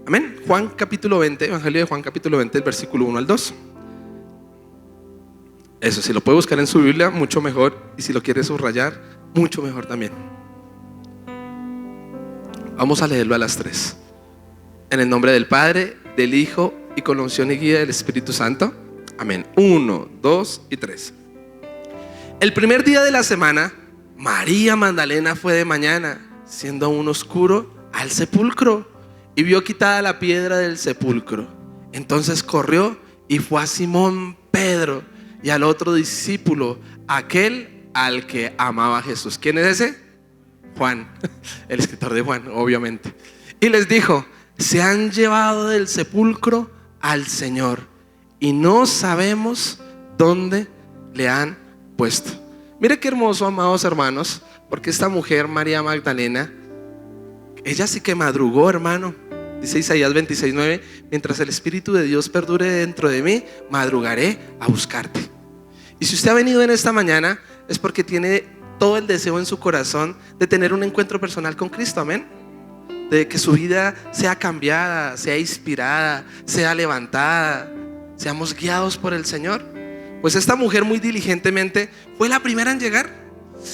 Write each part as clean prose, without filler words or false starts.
Amén. Juan capítulo 20, Evangelio de Juan capítulo 20, el versículo 1 al 2. Eso, si lo puede buscar en su Biblia, mucho mejor. Y si lo quiere subrayar, mucho mejor también. Vamos a leerlo a las 3. En el nombre del Padre, del Hijo y con la unción y guía del Espíritu Santo. Amén. 1, 2 y 3. El primer día de la semana, María Magdalena fue de mañana, siendo aún oscuro, al sepulcro y vio quitada la piedra del sepulcro. Entonces corrió y fue a Simón Pedro y al otro discípulo, aquel al que amaba a Jesús. ¿Quién es ese? Juan, el escritor de Juan, obviamente. Y les dijo: se han llevado del sepulcro al Señor y no sabemos dónde le han puesto. Mire qué hermoso, amados hermanos, porque esta mujer, María Magdalena, ella sí que madrugó, hermano. Dice Isaías 26:9: mientras el Espíritu de Dios perdure dentro de mí, madrugaré a buscarte. Y si usted ha venido en esta mañana, es porque tiene todo el deseo en su corazón de tener un encuentro personal con Cristo, amén. De que su vida sea cambiada, sea inspirada, sea levantada, seamos guiados por el Señor. Pues esta mujer muy diligentemente fue la primera en llegar.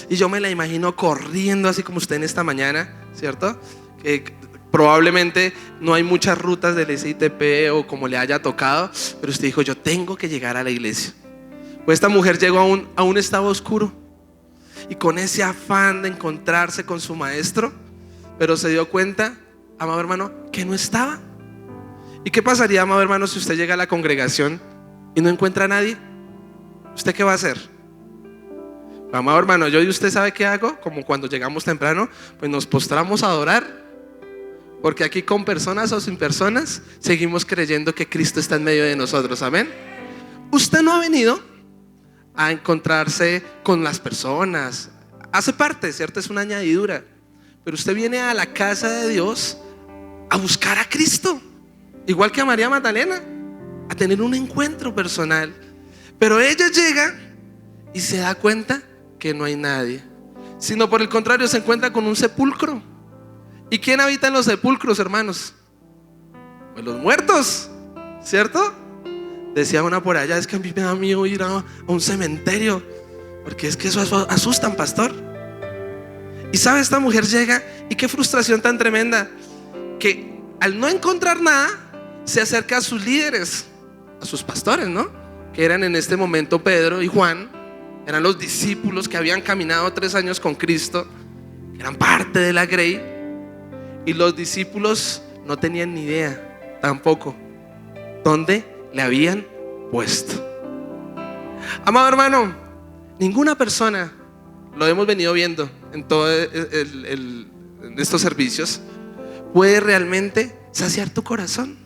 Y yo me la imagino corriendo así como usted en esta mañana, ¿cierto? Que probablemente no hay muchas rutas del SITP o como le haya tocado, pero usted dijo: yo tengo que llegar a la iglesia. Pues esta mujer llegó a un estado oscuro y con ese afán de encontrarse con su maestro, pero se dio cuenta, amado hermano, que no estaba. ¿Y qué pasaría, amado hermano, si usted llega a la congregación y no encuentra a nadie? ¿Usted qué va a hacer? Amado hermano, yo y usted sabe qué hago. Como cuando llegamos temprano, pues nos postramos a adorar, porque aquí con personas o sin personas seguimos creyendo que Cristo está en medio de nosotros, amén. Usted no ha venido a encontrarse con las personas, hace parte, ¿cierto? Es una añadidura. Pero usted viene a la casa de Dios a buscar a Cristo, igual que a María Magdalena, a tener un encuentro personal. Pero ella llega y se da cuenta que no hay nadie, sino por el contrario se encuentra con un sepulcro. ¿Y quién habita en los sepulcros, hermanos? Pues los muertos, ¿cierto? Decía una por allá: es que a mí me da miedo ir a un cementerio, porque es que eso asustan, pastor. Y sabe, esta mujer llega y qué frustración tan tremenda, que al no encontrar nada se acerca a sus líderes, a sus pastores, ¿no? Que eran en este momento Pedro y Juan. Eran los discípulos que habían caminado 3 años con Cristo, que eran parte de la Grey. Y los discípulos no tenían ni idea tampoco dónde le habían puesto. Amado hermano, ninguna persona, lo hemos venido viendo en todos estos servicios, puede realmente saciar tu corazón.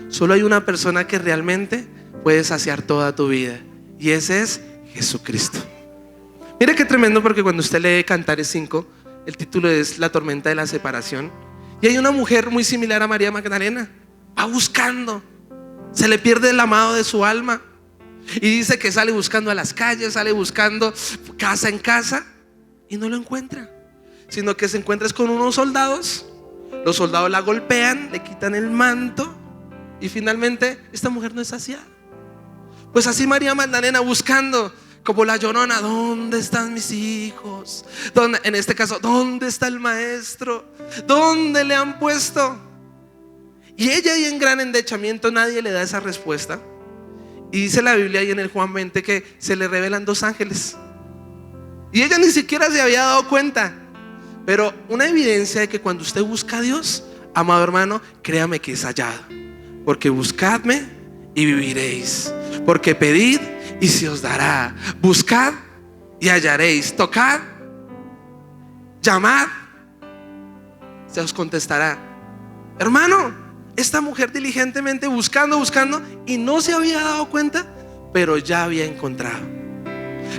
Solo hay una persona que realmente puede saciar toda tu vida, y ese es Jesucristo. Mire qué tremendo, porque cuando usted lee Cantares 5, el título es La tormenta de la separación. Y hay una mujer muy similar a María Magdalena, va buscando, se le pierde el amado de su alma, y dice que sale buscando a las calles, sale buscando casa en casa, y no lo encuentra, sino que se encuentra con unos soldados. Los soldados la golpean, le quitan el manto, y finalmente esta mujer no es saciada. Pues así María Magdalena, buscando como la Llorona: ¿dónde están mis hijos? ¿Dónde? En este caso, ¿dónde está el maestro? ¿Dónde le han puesto? Y ella ahí en gran endechamiento, nadie le da esa respuesta. Y dice la Biblia ahí en el Juan 20 que se le revelan 2 ángeles, y ella ni siquiera se había dado cuenta. Pero una evidencia de que cuando usted busca a Dios, amado hermano, créame que es hallado. Porque buscadme y viviréis, porque pedid y se os dará, buscad y hallaréis, tocad, llamad, se os contestará. Hermano, esta mujer diligentemente buscando y no se había dado cuenta, pero ya había encontrado.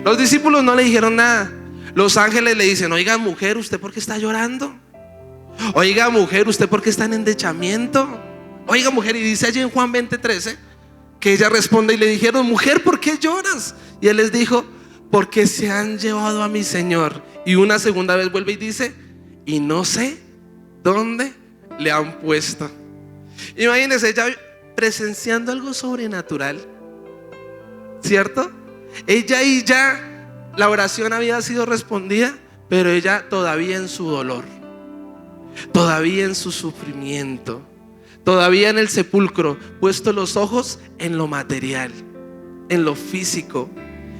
Los discípulos no le dijeron nada. Los ángeles le dicen: oiga mujer, ¿usted por qué está llorando? Oiga mujer, ¿usted por qué está en endechamiento? Oiga mujer, y dice allí en Juan 20:13 que ella responde y le dijeron: mujer, ¿por qué lloras? Y él les dijo: porque se han llevado a mi Señor. Y una segunda vez vuelve y dice: y no sé dónde le han puesto. Imagínense, ella presenciando algo sobrenatural, ¿cierto? Ella y ya la oración había sido respondida, pero ella todavía en su dolor, todavía en su sufrimiento, todavía en el sepulcro, puesto los ojos en lo material, en lo físico.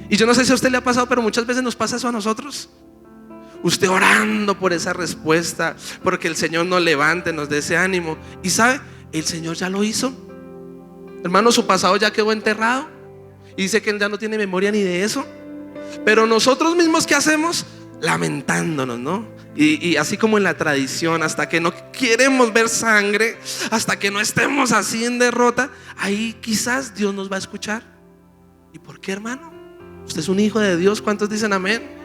Y yo no sé si a usted le ha pasado, pero muchas veces nos pasa eso a nosotros. Usted orando por esa respuesta, porque el Señor nos levante, nos dé ese ánimo. Y sabe, el Señor ya lo hizo. Hermano, su pasado ya quedó enterrado. Y dice que Él ya no tiene memoria ni de eso. Pero nosotros mismos, ¿qué hacemos? Lamentándonos, ¿no? Y así como en la tradición, hasta que no queremos ver sangre, hasta que no estemos así en derrota, ahí quizás Dios nos va a escuchar. ¿Y por qué, hermano? Usted es un hijo de Dios. ¿Cuántos dicen amén?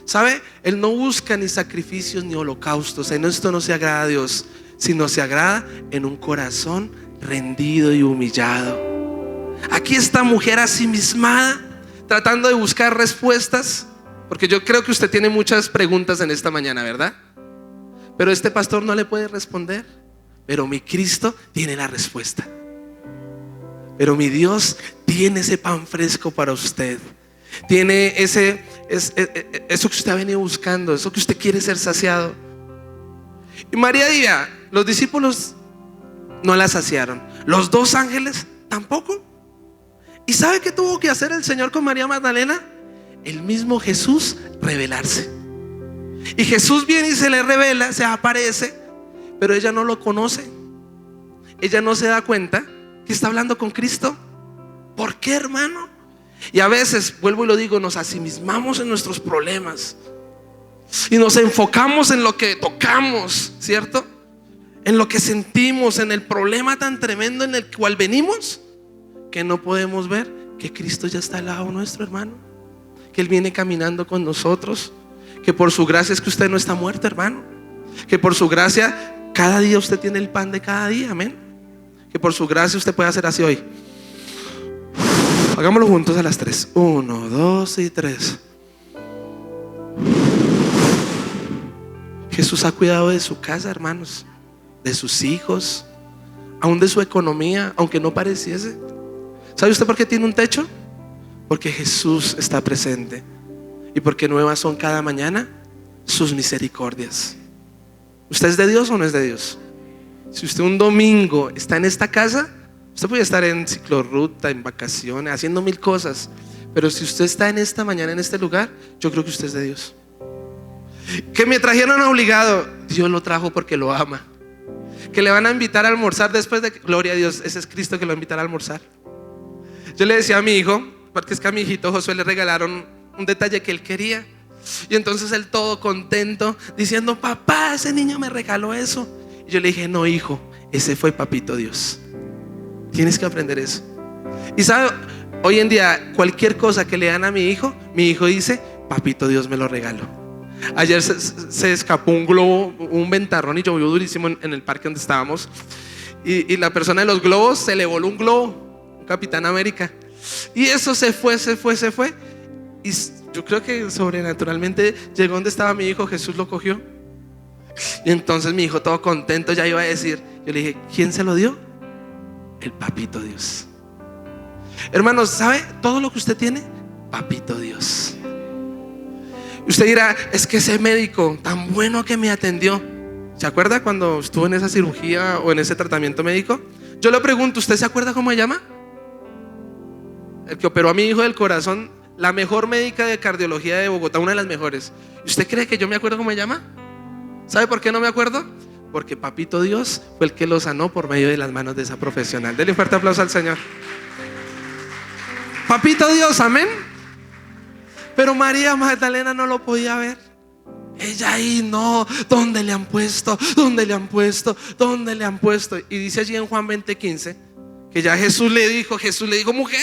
¿Sabe? Él no busca ni sacrificios ni holocaustos. En esto no se agrada a Dios, sino se agrada en un corazón rendido y humillado. Aquí esta mujer asimismada, tratando de buscar respuestas, porque yo creo que usted tiene muchas preguntas en esta mañana, ¿verdad? Pero este pastor no le puede responder. Pero mi Cristo tiene la respuesta. Pero mi Dios tiene ese pan fresco para usted. Tiene eso que usted ha venido buscando, eso que usted quiere ser saciado. Y María diría, los discípulos no la saciaron, los dos ángeles tampoco. ¿Y sabe qué tuvo que hacer el Señor con María Magdalena? El mismo Jesús revelarse. Y Jesús viene y se le revela, se aparece, pero ella no lo conoce. Ella no se da cuenta que está hablando con Cristo. ¿Por qué, hermano? Y a veces, vuelvo y lo digo, nos asimismamos en nuestros problemas y nos enfocamos en lo que tocamos, ¿cierto? En lo que sentimos, en el problema tan tremendo en el cual venimos, que no podemos ver que Cristo ya está al lado nuestro, hermano. Que Él viene caminando con nosotros. Que por su gracia es que usted no está muerto, hermano. Que por su gracia cada día usted tiene el pan de cada día, amén. Que por su gracia usted puede hacer así hoy. Hagámoslo juntos a las 3. 1, 2 y 3. Jesús ha cuidado de su casa, hermanos, de sus hijos, aún de su economía, aunque no pareciese. ¿Sabe usted por qué tiene un techo? Porque Jesús está presente. Y porque nuevas son cada mañana sus misericordias. ¿Usted es de Dios o no es de Dios? Si usted un domingo está en esta casa, usted puede estar en ciclorruta, en vacaciones, haciendo mil cosas. Pero si usted está en esta mañana, en este lugar, yo creo que usted es de Dios. Que me trajeron obligado, Dios lo trajo porque lo ama. Que le van a invitar a almorzar después de, gloria a Dios, ese es Cristo que lo va a invitar a almorzar. Yo le decía a mi hijo, porque es que a mi hijito Josué le regalaron un detalle que él quería. Y entonces él todo contento, diciendo, papá, ese niño me regaló eso. Y yo le dije, no, hijo, ese fue papito Dios. Tienes que aprender eso. Y sabe, hoy en día cualquier cosa que le dan a mi hijo dice, papito Dios me lo regaló. Ayer se escapó un globo, un ventarrón, y llovió durísimo en el parque donde estábamos. Y la persona de los globos se le voló un globo, un Capitán América. Y eso se fue. Y yo creo que sobrenaturalmente llegó donde estaba mi hijo, Jesús lo cogió. Y entonces mi hijo todo contento ya iba a decir, yo le dije, ¿quién se lo dio? El papito Dios. Hermanos, ¿sabe? Todo lo que usted tiene, papito Dios. Usted dirá, es que ese médico tan bueno que me atendió, ¿se acuerda cuando estuvo en esa cirugía o en ese tratamiento médico? Yo le pregunto, ¿usted se acuerda cómo se llama? El que operó a mi hijo del corazón, la mejor médica de cardiología de Bogotá, una de las mejores. ¿Usted cree que yo me acuerdo cómo se llama? ¿Sabe por qué no me acuerdo? Porque papito Dios fue el que lo sanó por medio de las manos de esa profesional. Denle un fuerte aplauso al Señor. Papito Dios, amén. Pero María Magdalena no lo podía ver. Ella ahí no, ¿dónde le han puesto? ¿Dónde le han puesto? ¿Dónde le han puesto? Y dice allí en Juan 20:15 que ya Jesús le dijo, mujer,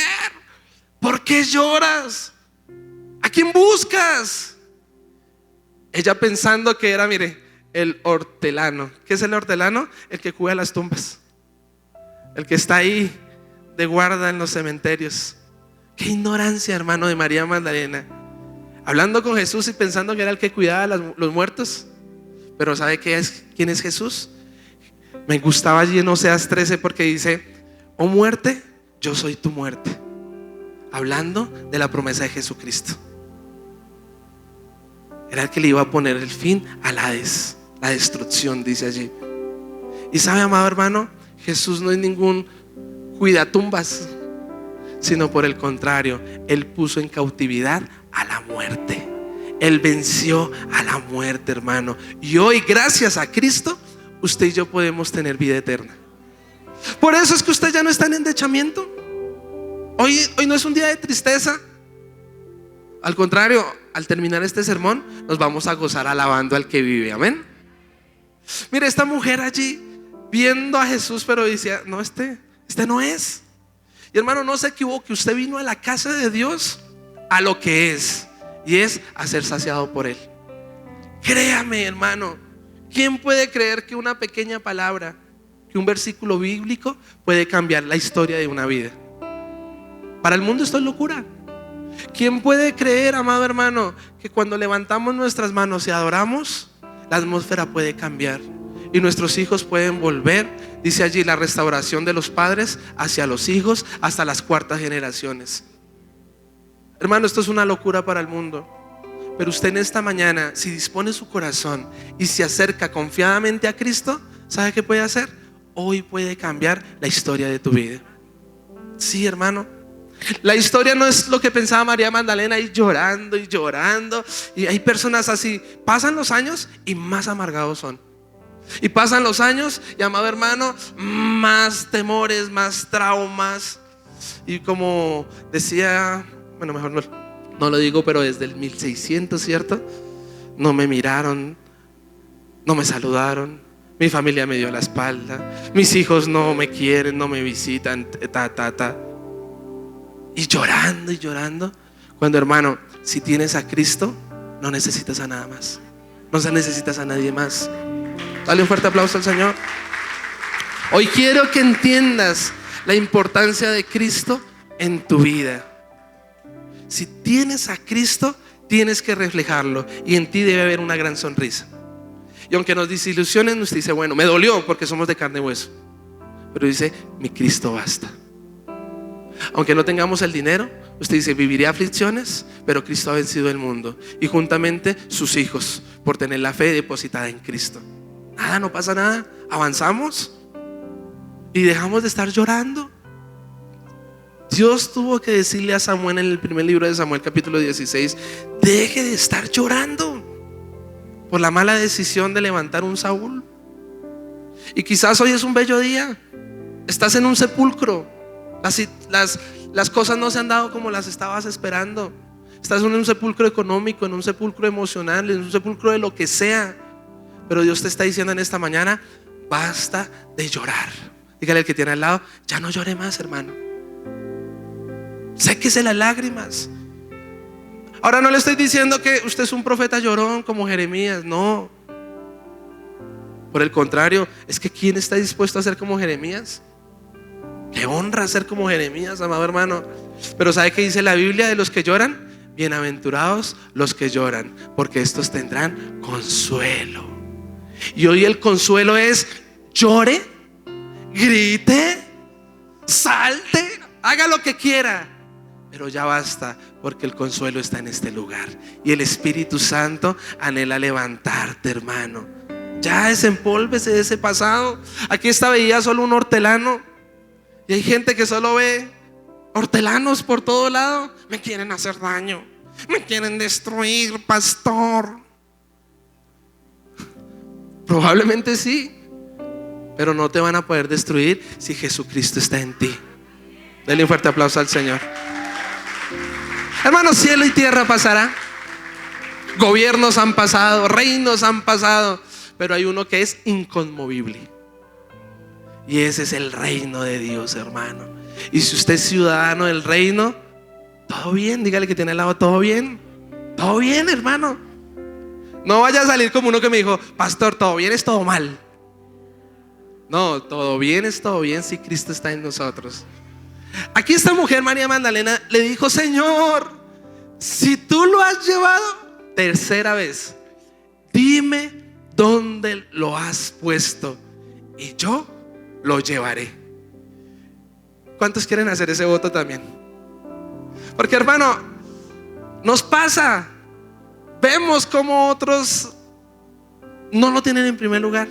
¿por qué lloras? ¿A quién buscas? Ella pensando que era, mire, el hortelano. ¿Qué es el hortelano? El que cuida las tumbas, el que está ahí de guarda en los cementerios. Qué ignorancia, hermano, de María Magdalena, hablando con Jesús y pensando que era el que cuidaba los muertos. Pero ¿sabe quién es Jesús? Me gustaba allí en Oseas 13 porque dice: oh muerte, yo soy tu muerte. Hablando de la promesa de Jesucristo. Era el que le iba a poner el fin al Hades, la destrucción, dice allí. Y sabe, amado hermano, Jesús no es ningún cuidatumbas, sino por el contrario, Él puso en cautividad a la muerte. Él venció a la muerte, hermano. Y hoy, gracias a Cristo, usted y yo podemos tener vida eterna. Por eso es que usted ya no está en endechamiento. Hoy no es un día de tristeza. Al contrario, al terminar este sermón, nos vamos a gozar alabando al que vive. Amén. Mire, esta mujer allí viendo a Jesús, pero decía: no, este no es. Y hermano, no se equivoque, usted vino a la casa de Dios a lo que es, y es a ser saciado por Él. Créame, hermano, ¿quién puede creer que una pequeña palabra, que un versículo bíblico puede cambiar la historia de una vida? Para el mundo esto es locura. ¿Quién puede creer, amado hermano, que cuando levantamos nuestras manos y adoramos, la atmósfera puede cambiar y nuestros hijos pueden volver? Dice allí la restauración de los padres hacia los hijos hasta las cuartas generaciones. Hermano, esto es una locura para el mundo. Pero usted en esta mañana, si dispone su corazón y se acerca confiadamente a Cristo, ¿sabe qué puede hacer? Hoy puede cambiar la historia de tu vida. Sí, hermano. La historia no es lo que pensaba María Magdalena, y llorando y llorando. Y hay personas así. Pasan los años y más amargados son. Y pasan los años y, amado hermano, más temores, más traumas. Y como decía, bueno, mejor no lo digo, pero desde el 1600, ¿cierto? No me miraron, no me saludaron, mi familia me dio la espalda, mis hijos no me quieren, no me visitan, Y llorando y llorando. Cuando, hermano, si tienes a Cristo, no necesitas a nada más. No necesitas a nadie más. Dale un fuerte aplauso al Señor. Hoy quiero que entiendas la importancia de Cristo en tu vida. Si tienes a Cristo, tienes que reflejarlo, y en ti debe haber una gran sonrisa. Y aunque nos desilusionen, usted dice: bueno, me dolió porque somos de carne y hueso. Pero dice: mi Cristo basta. Aunque no tengamos el dinero, usted dice: viviré aflicciones, pero Cristo ha vencido el mundo, y juntamente sus hijos, por tener la fe depositada en Cristo. Nada, no pasa nada. Avanzamos y dejamos de estar llorando. Dios tuvo que decirle a Samuel en el primer libro de Samuel, capítulo 16: deje de estar llorando por la mala decisión de levantar un Saúl. Y quizás hoy es un bello día. Estás en un sepulcro. Las cosas no se han dado como las estabas esperando. Estás en un sepulcro económico, en un sepulcro emocional, en un sepulcro de lo que sea. Pero Dios te está diciendo en esta mañana: basta de llorar. Dígale al que tiene al lado: ya no llore más, hermano. Séquese las lágrimas. Ahora no le estoy diciendo que usted es un profeta llorón como Jeremías, no. Por el contrario, es que ¿quién está dispuesto a ser como Jeremías? Qué honra ser como Jeremías, amado hermano. Pero ¿sabe qué dice la Biblia de los que lloran? Bienaventurados los que lloran, porque estos tendrán consuelo. Y hoy el consuelo es: llore, grite, salte, haga lo que quiera, pero ya basta, porque el consuelo está en este lugar. Y el Espíritu Santo anhela levantarte, hermano. Ya desempólvese de ese pasado. Aquí veía solo un hortelano, y hay gente que solo ve hortelanos por todo lado. Me quieren hacer daño, me quieren destruir, pastor. Probablemente sí, pero no te van a poder destruir si Jesucristo está en ti. Dale un fuerte aplauso al Señor. Hermanos, cielo y tierra pasará, gobiernos han pasado, reinos han pasado, pero hay uno que es inconmovible, y ese es el reino de Dios, hermano. Y si usted es ciudadano del reino, todo bien. Dígale que tiene al lado: todo bien. Todo bien, hermano. No vaya a salir como uno que me dijo: pastor, todo bien es todo mal. No, todo bien es todo bien si Cristo está en nosotros. Aquí esta mujer, María Magdalena, le dijo: Señor, si tú lo has llevado tercera vez, dime dónde lo has puesto y yo lo llevaré. ¿Cuántos quieren hacer ese voto también? Porque, hermano, nos pasa, vemos como otros no lo tienen en primer lugar.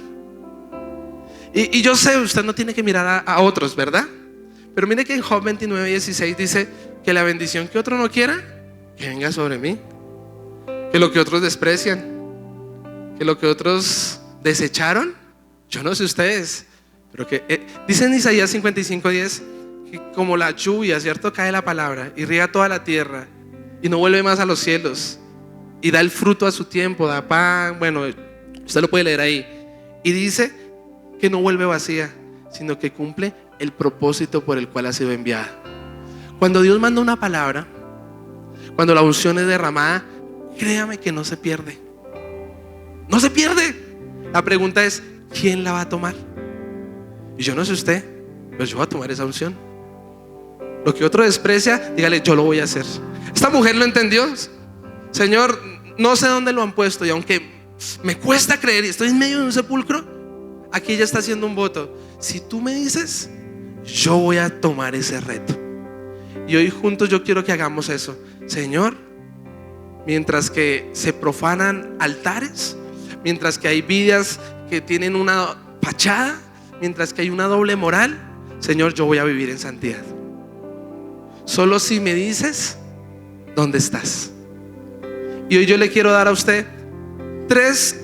Y yo sé, usted no tiene que mirar a otros, ¿verdad? Pero mire que en Job 29:16 dice que la bendición que otro no quiera, que venga sobre mí. Que lo que otros desprecian, que lo que otros desecharon, yo no sé ustedes, pero que dice en Isaías 55:10 que como la lluvia, ¿cierto? Cae la palabra y riega toda la tierra y no vuelve más a los cielos y da el fruto a su tiempo, da pan. Bueno, usted lo puede leer ahí. Y dice que no vuelve vacía, sino que cumple el propósito por el cual ha sido enviada. Cuando Dios manda una palabra, cuando la unción es derramada, créame que no se pierde. No se pierde. La pregunta es, ¿quién la va a tomar? Y yo no sé usted, pero yo voy a tomar esa unción. Lo que otro desprecia, dígale, yo lo voy a hacer. Esta mujer lo entendió. Señor, no sé dónde lo han puesto, y aunque me cuesta creer y estoy en medio de un sepulcro, aquí ella está haciendo un voto. Si tú me dices, yo voy a tomar ese reto. Y hoy juntos yo quiero que hagamos eso. Señor, mientras que se profanan altares, mientras que hay vidas que tienen una fachada, mientras que hay una doble moral, Señor, yo voy a vivir en santidad. Solo si me dices dónde estás. Y hoy yo le quiero dar a usted 3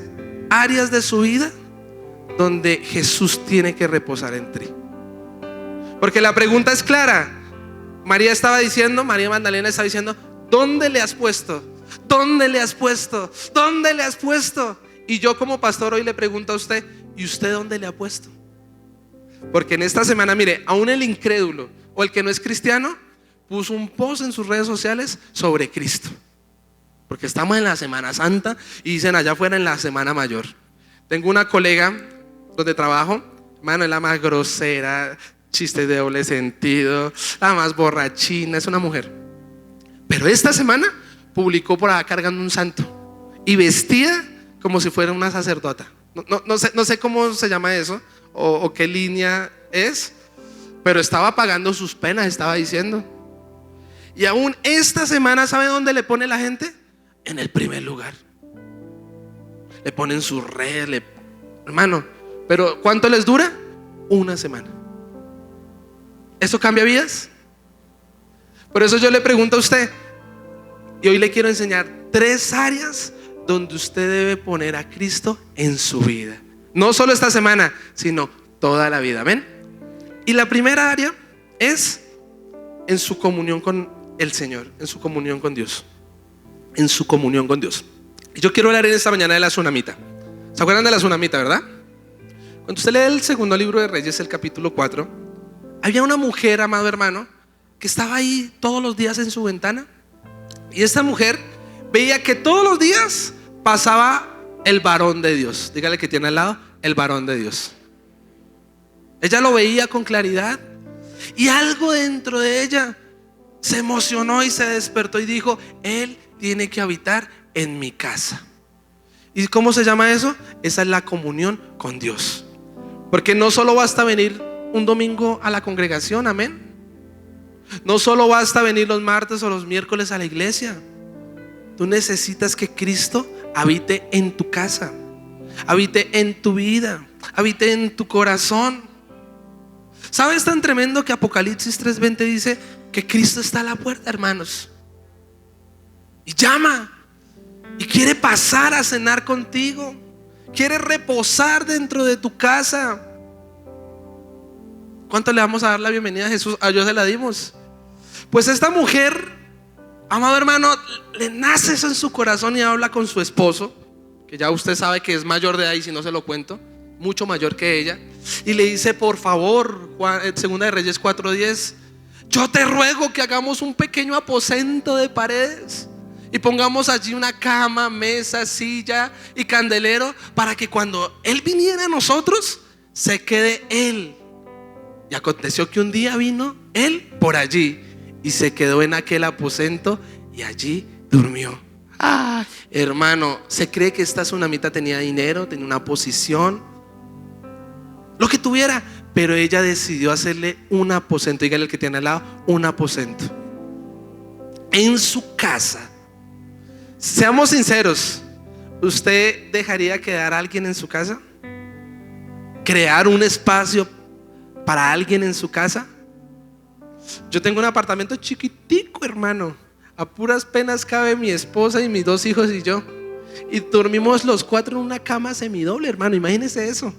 áreas de su vida donde Jesús tiene que reposar en ti. Porque la pregunta es clara. María Magdalena estaba diciendo, ¿dónde le has puesto? ¿Dónde le has puesto? ¿Dónde le has puesto? Y yo como pastor hoy le pregunto a usted, ¿y usted dónde le ha puesto? Porque en esta semana, mire, aún el incrédulo o el que no es cristiano puso un post en sus redes sociales sobre Cristo. Porque estamos en la Semana Santa y dicen allá afuera en la Semana Mayor. Tengo una colega donde trabajo, hermano, es la más grosera, chistes de doble sentido, la más borrachina, es una mujer. Pero esta semana publicó por acá cargando un santo y vestida como si fuera una sacerdota. No sé cómo se llama eso o qué línea es, pero estaba pagando sus penas, estaba diciendo. Y aún esta semana, ¿sabe dónde le pone la gente? En el primer lugar. Le ponen sus redes, hermano. Pero ¿cuánto les dura? Una semana. ¿Eso cambia vidas? Por eso yo le pregunto a usted, y hoy le quiero enseñar 3 áreas donde usted debe poner a Cristo en su vida. No solo esta semana, sino toda la vida. ¿Amén? Y la primera área es en su comunión con el Señor, en su comunión con Dios. En su comunión con Dios. Y yo quiero hablar en esta mañana de la tsunamita. ¿Se acuerdan de la tsunamita, verdad? Cuando usted lee el segundo libro de Reyes, el capítulo 4, había una mujer, amado hermano, que estaba ahí todos los días en su ventana. Y esta mujer veía que todos los días pasaba el varón de Dios. Dígale que tiene al lado, el varón de Dios. Ella lo veía con claridad. Y algo dentro de ella se emocionó y se despertó y dijo, Él tiene que habitar en mi casa. ¿Y cómo se llama eso? Esa es la comunión con Dios. Porque no solo basta venir un domingo a la congregación, amén. No solo basta venir los martes o los miércoles a la iglesia. Tú necesitas que Cristo habite en tu casa, habite en tu vida, habite en tu corazón. ¿Sabes tan tremendo que Apocalipsis 3:20 dice que Cristo está a la puerta, hermanos? Y llama. Y quiere pasar a cenar contigo. Quiere reposar dentro de tu casa. ¿Cuánto le vamos a dar la bienvenida a Jesús? A Dios se la dimos. Pues esta mujer, amado hermano, le nace eso en su corazón y habla con su esposo, que ya usted sabe que es mayor de edad y si no se lo cuento, mucho mayor que ella. Y le dice, por favor, Segunda de Reyes 4:10, yo te ruego que hagamos un pequeño aposento de paredes y pongamos allí una cama, mesa, silla y candelero, para que cuando Él viniera a nosotros, se quede Él. Y aconteció que un día vino Él por allí y se quedó en aquel aposento y allí durmió. Hermano, se cree que esta tsunamita tenía dinero, tenía una posición. lo que tuviera. Pero ella decidió hacerle un aposento. Dígale al que tiene al lado, un aposento en su casa. Seamos sinceros, ¿usted dejaría quedar a alguien en su casa? ¿Crear un espacio para alguien en su casa? Yo tengo un apartamento chiquitico, hermano. A puras penas cabe mi esposa y mis 2 hijos y yo. Y dormimos los 4 en una cama semidoble, hermano. Imagínese eso.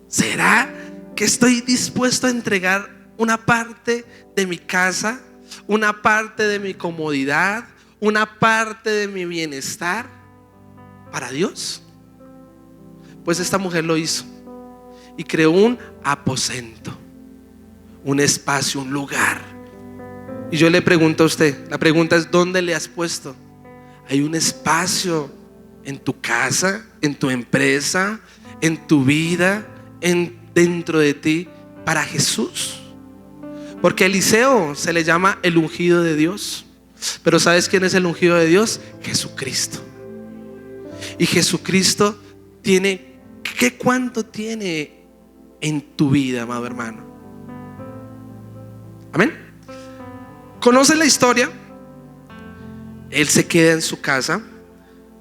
¿Será que estoy dispuesto a entregar una parte de mi casa, una parte de mi comodidad, una parte de mi bienestar para Dios? Pues esta mujer lo hizo y creó un aposento, un espacio, un lugar. Y yo le pregunto a usted, la pregunta es: ¿dónde le has puesto? ¿Hay un espacio en tu casa, en tu empresa, en tu vida, dentro de ti para Jesús? Porque a Eliseo se le llama el ungido de Dios. Pero ¿sabes quién es el ungido de Dios? Jesucristo. Y Jesucristo tiene, ¿cuánto tiene en tu vida, amado hermano? Amén. ¿Conoces la historia? Él se queda en su casa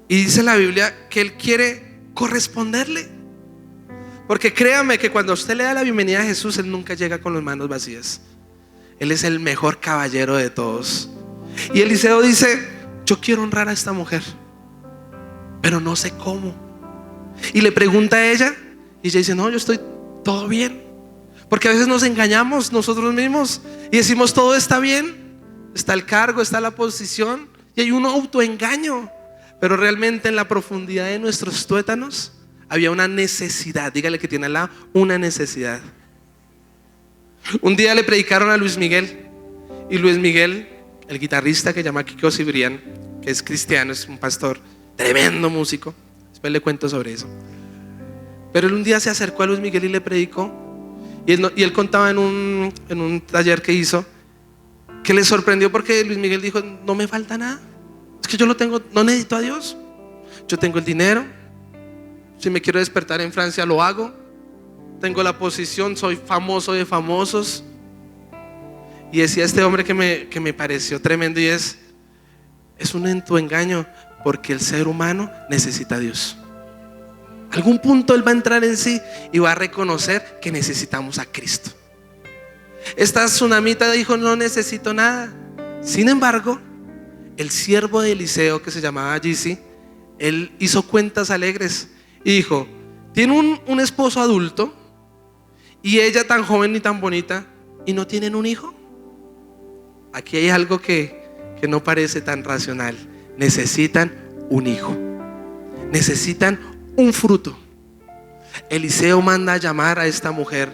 y dice la Biblia que él quiere corresponderle. Porque créame que cuando usted le da la bienvenida a Jesús, él nunca llega con las manos vacías. Él es el mejor caballero de todos. Y Eliseo dice: yo quiero honrar a esta mujer, pero no sé cómo. Y le pregunta a ella y ella dice: no, yo estoy todo bien. Porque a veces nos engañamos nosotros mismos y decimos todo está bien. Está el cargo, está la posición y hay un autoengaño. Pero realmente en la profundidad de nuestros tuétanos había una necesidad. Dígale que tiene al lado, una necesidad. Un día le predicaron a Luis Miguel. Y Luis Miguel, el guitarrista que se llama Kiko Cibrián, que es cristiano, es un pastor, tremendo músico. Después le cuento sobre eso. Pero él un día se acercó a Luis Miguel y le predicó. Y él contaba en un taller que hizo, que le sorprendió porque Luis Miguel dijo: no me falta nada. Es que yo lo tengo, no necesito a Dios. Yo tengo el dinero. Si me quiero despertar en Francia lo hago. Tengo la posición, soy famoso de famosos. Y decía este hombre que me pareció tremendo, y es un engaño, porque el ser humano necesita a Dios. Algún punto él va a entrar en sí y va a reconocer que necesitamos a Cristo. Esta tsunamita dijo: no necesito nada. Sin embargo, el siervo de Eliseo, que se llamaba Gizi, él hizo cuentas alegres y dijo: tiene un esposo adulto y ella tan joven y tan bonita, y no tienen un hijo. Aquí hay algo que no parece tan racional. Necesitan un hijo, necesitan un fruto. Eliseo manda a llamar a esta mujer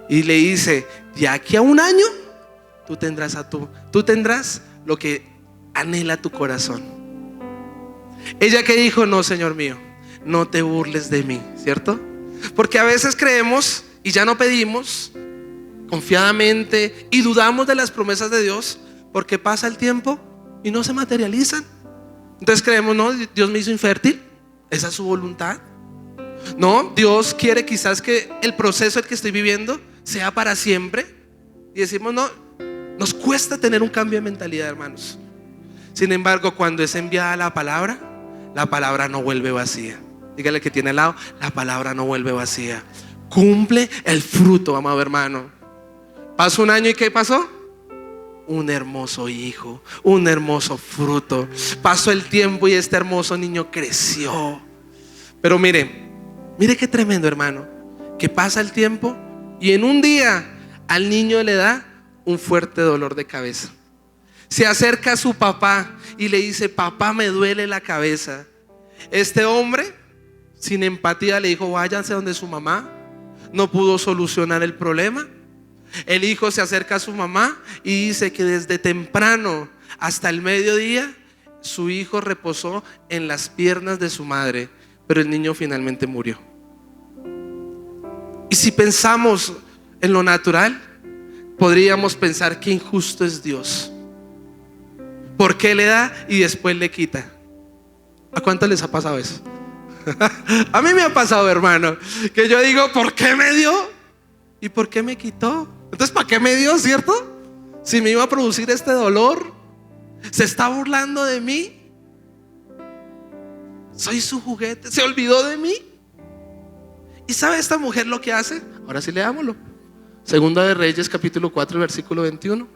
y le dice: de aquí a 1 año tú tendrás lo que anhela tu corazón. Ella que dijo: no, Señor mío, no te burles de mí, ¿cierto? Porque a veces creemos y ya no pedimos confiadamente y dudamos de las promesas de Dios, porque pasa el tiempo y no se materializan. Entonces creemos: no, Dios me hizo infértil, esa es su voluntad. No, Dios quiere quizás que el proceso el que estoy viviendo sea para siempre. Y decimos: no, nos cuesta tener un cambio de mentalidad, hermanos. Sin embargo, cuando es enviada la palabra no vuelve vacía. Dígale que tiene al lado: la palabra no vuelve vacía. Cumple el fruto, amado hermano. Pasó 1 año y ¿qué pasó? Un hermoso hijo, un hermoso fruto. Pasó el tiempo y este hermoso niño creció. Pero mire qué tremendo, hermano, que pasa el tiempo y en un día al niño le da un fuerte dolor de cabeza. Se acerca a su papá y le dice: papá, me duele la cabeza. Este hombre, sin empatía, le dijo: váyanse donde su mamá. No pudo solucionar el problema. El hijo se acerca a su mamá y dice que desde temprano hasta el mediodía su hijo reposó en las piernas de su madre, pero el niño finalmente murió. Y si pensamos en lo natural, podríamos pensar que injusto es Dios. ¿Por qué le da y después le quita? ¿A cuántos les ha pasado eso? A mí me ha pasado, hermano, que yo digo, ¿por qué me dio? ¿Y por qué me quitó? Entonces, ¿para qué me dio, cierto? Si me iba a producir este dolor, se está burlando de mí. Soy su juguete, se olvidó de mí. ¿Y sabe esta mujer lo que hace? Ahora sí leámoslo. Segunda de Reyes, capítulo 4, versículo 21.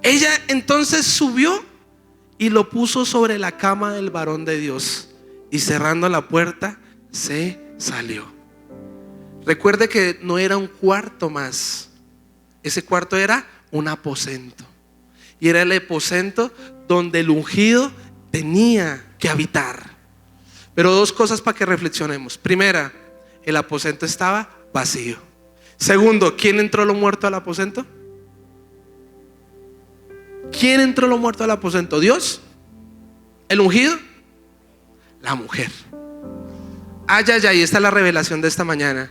Ella entonces subió y lo puso sobre la cama del varón de Dios, y cerrando la puerta se salió. Recuerde que no era un cuarto más. Ese cuarto era un aposento, y era el aposento donde el ungido tenía que habitar. Pero dos cosas para que reflexionemos. Primera, el aposento estaba vacío. Segundo, ¿quién entró lo muerto al aposento? ¿Quién entró lo muerto al aposento? ¿Dios? ¿El ungido? La mujer. Ay, ay, ay, esta es la revelación de esta mañana.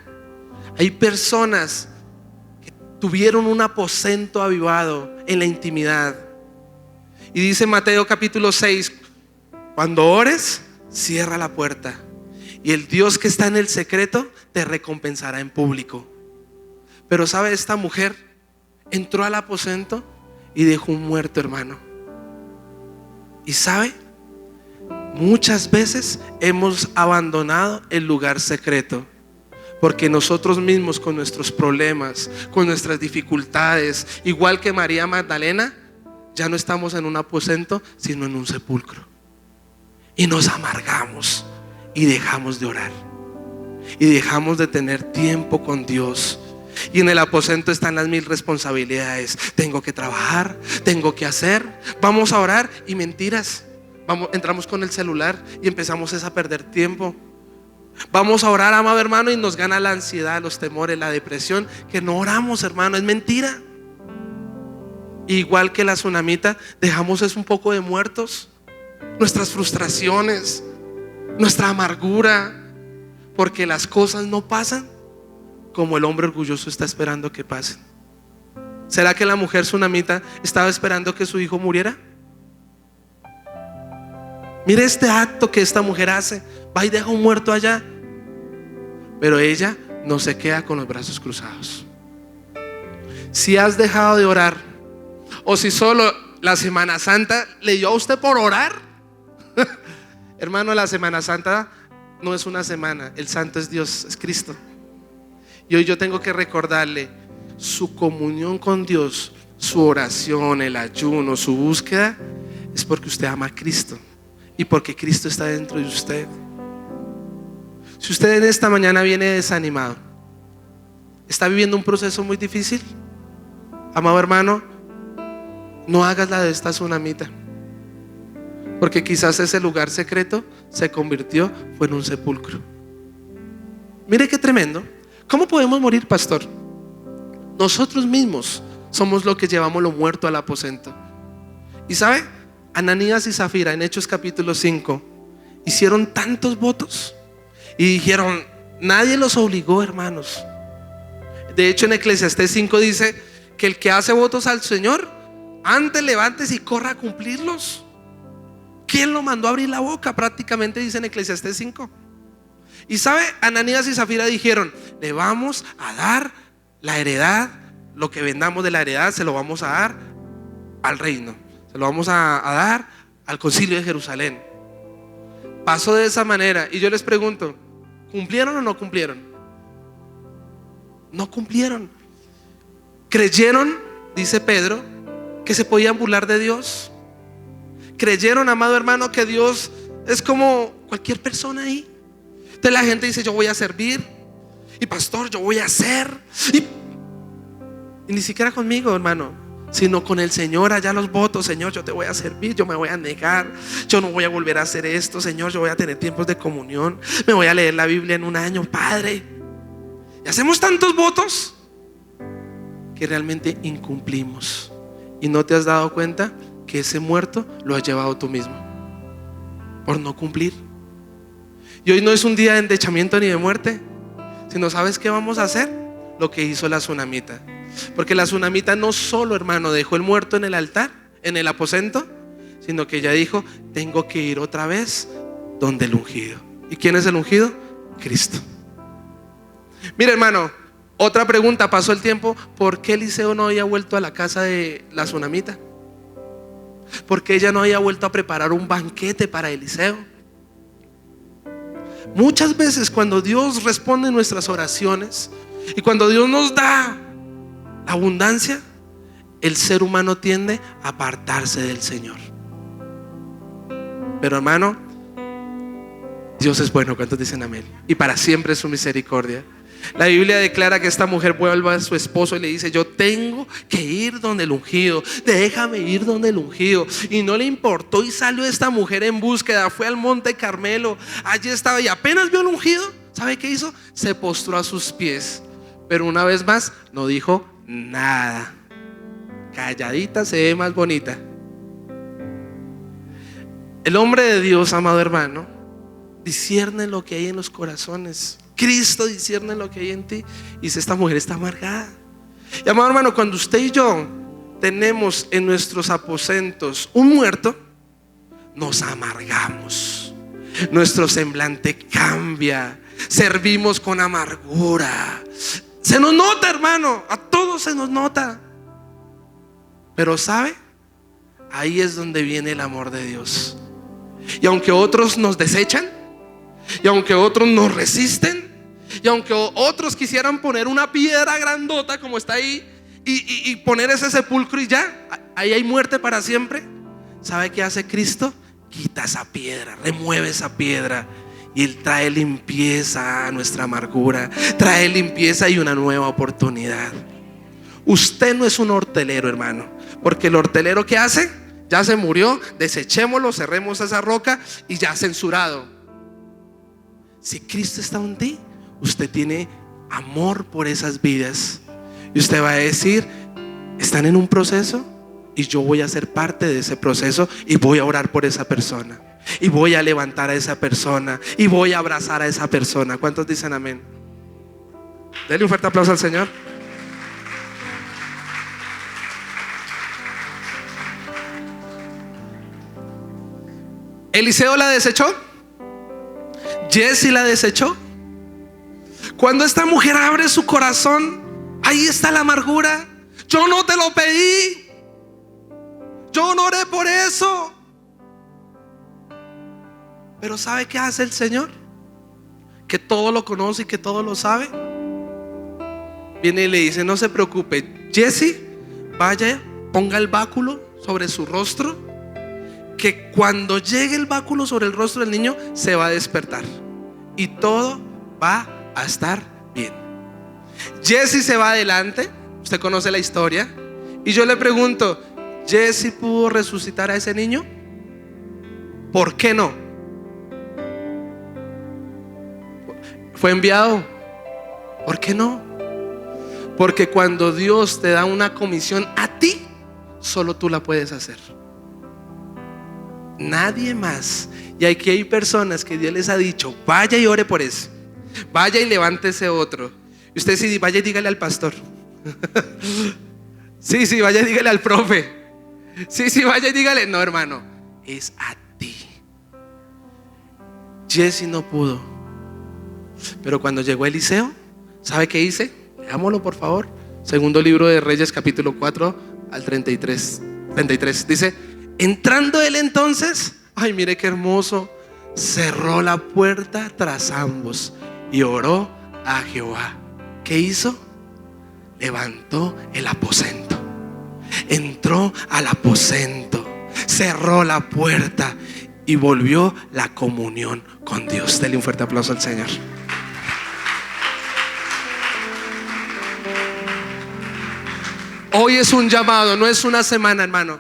Hay personas que tuvieron un aposento avivado en la intimidad. Y dice Mateo capítulo 6, cuando ores, cierra la puerta, y el Dios que está en el secreto te recompensará en público. Pero ¿sabe? Esta mujer entró al aposento y dejó un muerto, hermano. Y ¿sabe? Muchas veces hemos abandonado el lugar secreto porque nosotros mismos, con nuestros problemas, con nuestras dificultades, igual que María Magdalena, ya no estamos en un aposento, sino en un sepulcro. Y nos amargamos y dejamos de orar y dejamos de tener tiempo con Dios. Y en el aposento están las 1000 responsabilidades. Tengo que trabajar, tengo que hacer, vamos a orar, y mentiras. Entramos con el celular y empezamos a perder tiempo. Vamos a orar, amado hermano, y nos gana la ansiedad, los temores, la depresión, que no oramos, hermano. Es mentira. Igual que la tsunamita, dejamos es un poco de muertos, nuestras frustraciones, nuestra amargura, porque las cosas no pasan como el hombre orgulloso está esperando que pasen. ¿Será que la mujer tsunamita estaba esperando que su hijo muriera? Mire este acto que esta mujer hace. Va y deja un muerto allá, pero ella no se queda con los brazos cruzados. Si has dejado de orar, o si solo la Semana Santa le dio a usted por orar, hermano, la Semana Santa no es una semana. El santo es Dios, es Cristo. Y hoy yo tengo que recordarle: su comunión con Dios, su oración, el ayuno, su búsqueda, es porque usted ama a Cristo y porque Cristo está dentro de usted. Si usted en esta mañana viene desanimado, está viviendo un proceso muy difícil, amado hermano, no hagas la de esta tsunamita, porque quizás ese lugar secreto fue en un sepulcro. Mire qué tremendo. ¿Cómo podemos morir, pastor? Nosotros mismos somos los que llevamos lo muerto al aposento. Y ¿sabe? Ananías y Zafira en Hechos capítulo 5 hicieron tantos votos y dijeron, nadie los obligó, hermanos. De hecho, en Eclesiastés 5 dice que el que hace votos al Señor, antes levántese y corra a cumplirlos. ¿Quién lo mandó a abrir la boca? Prácticamente dice en Eclesiastés 5. Y ¿sabe? Ananías y Zafira dijeron, le vamos a dar la heredad, lo que vendamos de la heredad se lo vamos a dar al reino, se lo vamos a dar al concilio de Jerusalén. Pasó de esa manera. Y yo les pregunto, ¿cumplieron o no cumplieron? No cumplieron. Creyeron, dice Pedro, que se podían burlar de Dios. Creyeron, amado hermano, que Dios es como cualquier persona ahí. Entonces la gente dice, yo voy a servir, y pastor, yo voy a hacer, y ni siquiera conmigo, hermano, sino con el Señor. Allá los votos: Señor, yo te voy a servir, yo me voy a negar, yo no voy a volver a hacer esto, Señor, yo voy a tener tiempos de comunión, me voy a leer la Biblia en un año, Padre. Y hacemos tantos votos que realmente incumplimos, y no te has dado cuenta que ese muerto lo has llevado tú mismo por no cumplir. Y hoy no es un día de endechamiento ni de muerte, sino ¿sabes qué vamos a hacer? Lo que hizo la tsunamita. Porque la tsunamita no solo, hermano, dejó el muerto en el altar, en el aposento, sino que ella dijo, tengo que ir otra vez donde el ungido. ¿Y quién es el ungido? Cristo. Mira, hermano, otra pregunta. Pasó el tiempo. ¿Por qué Eliseo no había vuelto a la casa de la tsunamita? ¿Por qué ella no había vuelto a preparar un banquete para Eliseo? Muchas veces cuando Dios responde nuestras oraciones y cuando Dios nos da abundancia, el ser humano tiende a apartarse del Señor. Pero hermano, Dios es bueno. ¿Cuántos dicen amén? Y para siempre es su misericordia. La Biblia declara que esta mujer vuelve a su esposo y le dice: yo tengo que ir donde el ungido, déjame ir donde el ungido. Y no le importó y salió esta mujer en búsqueda. Fue al monte Carmelo, allí estaba y apenas vio al ungido, ¿sabe qué hizo? Se postró a sus pies. Pero una vez más no dijo nada. Calladita se ve más bonita. El hombre de Dios, amado hermano, discierne lo que hay en los corazones. Cristo discierne lo que hay en ti. Y dice: esta mujer está amargada. Y amado hermano, cuando usted y yo tenemos en nuestros aposentos un muerto, nos amargamos. Nuestro semblante cambia. Servimos con amargura. Se nos nota, hermano. A todos se nos nota. Pero ¿sabe? Ahí es donde viene el amor de Dios. Y aunque otros nos desechan, y aunque otros nos resisten, y aunque otros quisieran poner una piedra grandota como está ahí y poner ese sepulcro y ya, ahí hay muerte para siempre, ¿sabe qué hace Cristo? Quita esa piedra, remueve esa piedra, y Él trae limpieza a nuestra amargura, trae limpieza y una nueva oportunidad. Usted no es un hortelero, hermano, porque el hortelero, ¿qué hace? Ya se murió, desechémoslo, cerremos esa roca y ya censurado. Si Cristo está en ti, usted tiene amor por esas vidas. Y usted va a decir: están en un proceso y yo voy a ser parte de ese proceso, y voy a orar por esa persona, y voy a levantar a esa persona, y voy a abrazar a esa persona. ¿Cuántos dicen amén? Denle un fuerte aplauso al Señor. Eliseo la desechó. Jesse la desechó. Cuando esta mujer abre su corazón, ahí está la amargura. Yo no te lo pedí, yo no oré por eso. Pero ¿sabe qué hace el Señor? Que todo lo conoce y que todo lo sabe. Viene y le dice: no se preocupe, Jesse, vaya, ponga el báculo sobre su rostro, que cuando llegue el báculo sobre el rostro del niño se va a despertar y todo va a estar bien. Jesse se va adelante. Usted conoce la historia. Y yo le pregunto: ¿Jesse pudo resucitar a ese niño? ¿Por qué no? ¿Fue enviado? ¿Por qué no? Porque cuando Dios te da una comisión a ti, solo tú la puedes hacer, nadie más. Y aquí hay personas que Dios les ha dicho: vaya y ore por eso, vaya y levante ese otro. Y usted sí, vaya y dígale al pastor. Sí, vaya y dígale al profe. Sí, vaya y dígale. No, hermano, es a ti. Jesse no pudo, pero cuando llegó Eliseo, ¿sabe qué hice? Leámoslo por favor. Segundo libro de Reyes, capítulo 4 al 33. Dice: entrando él entonces, ay, mire qué hermoso, cerró la puerta tras ambos y oró a Jehová. ¿Qué hizo? Levantó el aposento, entró al aposento, cerró la puerta y volvió la comunión con Dios. Dele un fuerte aplauso al Señor. Hoy es un llamado, no es una semana, hermano.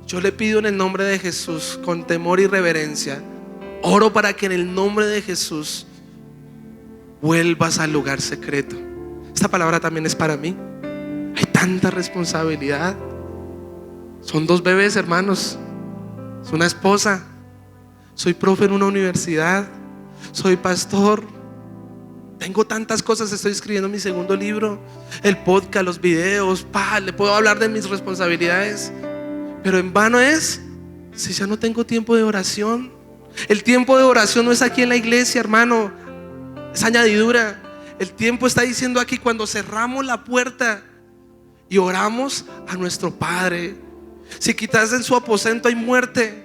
Yo le pido en el nombre de Jesús, con temor y reverencia, oro para que en el nombre de Jesús vuelvas al lugar secreto. Esta palabra también es para mí. Hay tanta responsabilidad. Son 2 bebés, hermanos. Es una esposa. Soy profe en una universidad. Soy pastor. Tengo tantas cosas. Estoy escribiendo mi segundo libro, el podcast, los videos. Le puedo hablar de mis responsabilidades. Pero en vano es si ya no tengo tiempo de oración, El tiempo de oración no es aquí en la iglesia, hermano, es añadidura. El tiempo está diciendo aquí cuando cerramos la puerta y oramos a nuestro Padre. Si quitas en su aposento hay muerte,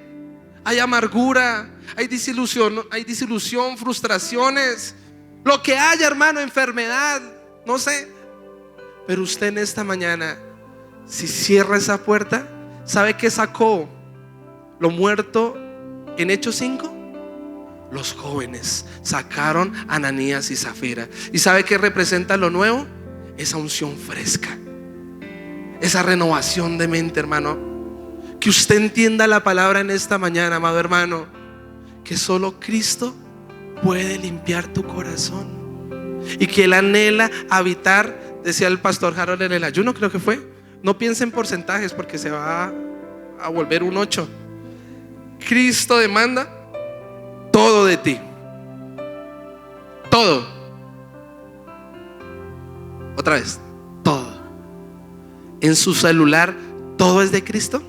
hay amargura, hay desilusión, frustraciones, lo que haya, hermano, enfermedad, no sé. Pero usted en esta mañana, si cierra esa puerta, ¿sabe qué sacó lo muerto en Hechos 5? Los jóvenes sacaron a Ananías y Zafira. ¿Y sabe qué representa lo nuevo? Esa unción fresca, esa renovación de mente, hermano. Que usted entienda la palabra en esta mañana, amado hermano, que solo Cristo puede limpiar tu corazón y que Él anhela habitar, decía el pastor Harold en el ayuno, creo que fue. No piense en porcentajes porque se va a volver un 8. Cristo demanda todo de ti. Todo. Otra vez, todo. En su celular, todo es de Cristo.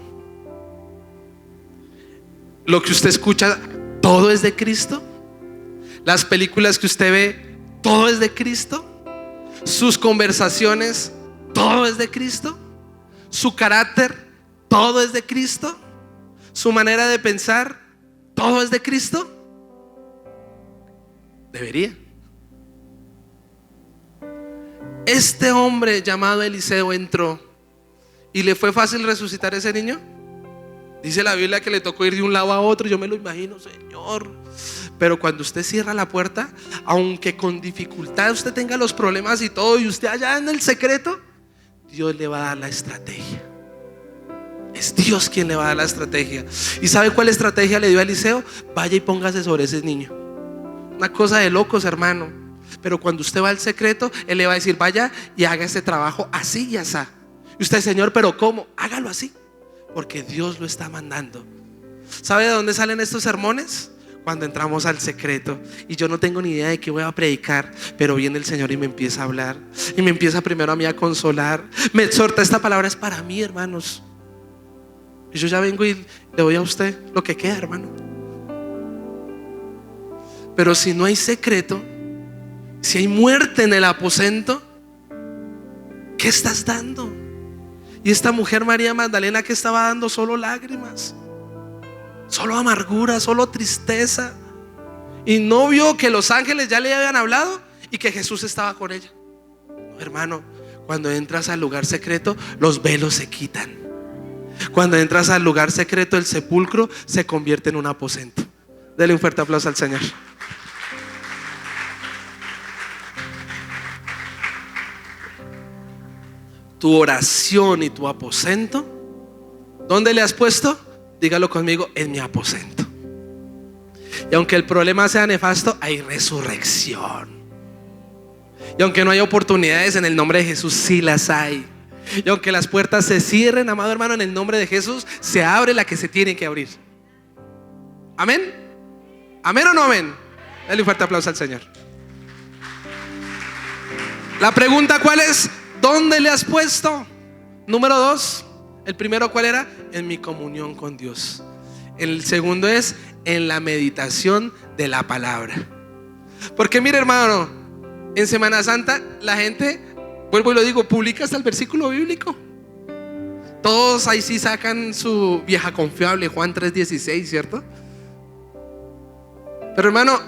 Lo que usted escucha, todo es de Cristo. Las películas que usted ve, todo es de Cristo. Sus conversaciones, todo es de Cristo. Su carácter, todo es de Cristo. Su manera de pensar, todo es de Cristo. Debería. Este hombre llamado Eliseo entró y le fue fácil resucitar a ese niño. Dice la Biblia que le tocó ir de un lado a otro. Yo me lo imagino, Señor. Pero cuando usted cierra la puerta, aunque con dificultad usted tenga los problemas y todo, y usted allá en el secreto, Dios le va a dar la estrategia. Es Dios quien le va a dar la estrategia. ¿Y sabe cuál estrategia le dio a Eliseo? Vaya y póngase sobre ese niño. Una cosa de locos, hermano. Pero cuando usted va al secreto, Él le va a decir: vaya y haga ese trabajo así y así. Y usted: Señor, ¿pero cómo? Hágalo así, porque Dios lo está mandando. ¿Sabe de dónde salen estos sermones? Cuando entramos al secreto y yo no tengo ni idea de qué voy a predicar, pero viene el Señor y me empieza a hablar. Y me empieza primero a mí a consolar. Me exhorta: esta palabra es para mí, hermanos. Y yo ya vengo y le doy a usted lo que queda, hermano. Pero si no hay secreto, si hay muerte en el aposento, ¿qué estás dando? Y esta mujer María Magdalena, ¿qué estaba dando? Solo lágrimas, solo amargura, solo tristeza. Y no vio que los ángeles ya le habían hablado y que Jesús estaba con ella. No, hermano, cuando entras al lugar secreto, los velos se quitan. Cuando entras al lugar secreto, el sepulcro se convierte en un aposento. Dele un fuerte aplauso al Señor. Tu oración y tu aposento, ¿dónde le has puesto? Dígalo conmigo: en mi aposento. Y aunque el problema sea nefasto, hay resurrección. Y aunque no hay oportunidades, en el nombre de Jesús sí las hay. Y aunque las puertas se cierren, amado hermano, en el nombre de Jesús se abre la que se tiene que abrir. ¿Amén? ¿Amén o no amén? Dale un fuerte aplauso al Señor. La pregunta, ¿cuál es? ¿Dónde le has puesto? Número 2. El primero, ¿cuál era? En mi comunión con Dios. El segundo es en la meditación de la palabra. Porque mire, hermano, en Semana Santa la gente, vuelvo y lo digo, publica hasta el versículo bíblico. Todos ahí sí sacan su vieja confiable, Juan 3:16, ¿cierto? Pero hermano,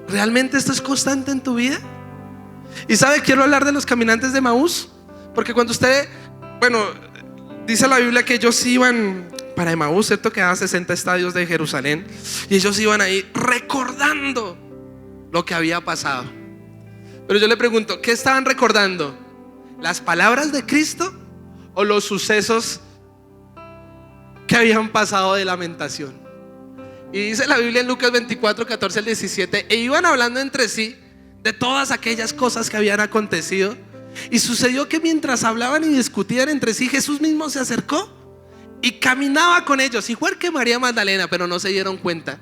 ¿realmente esto es constante en tu vida? Y sabe, quiero hablar de los caminantes de Emaús. Porque cuando usted, dice la Biblia que ellos iban para Emaús, ¿cierto? Quedaban 60 estadios de Jerusalén. Y ellos iban ahí recordando lo que había pasado. Pero yo le pregunto, ¿qué estaban recordando? ¿Las palabras de Cristo o los sucesos que habían pasado de lamentación? Y dice la Biblia en Lucas 24, 14 al 17: e iban hablando entre sí de todas aquellas cosas que habían acontecido. Y sucedió que mientras hablaban y discutían entre sí, Jesús mismo se acercó y caminaba con ellos, igual que María Magdalena, pero no se dieron cuenta.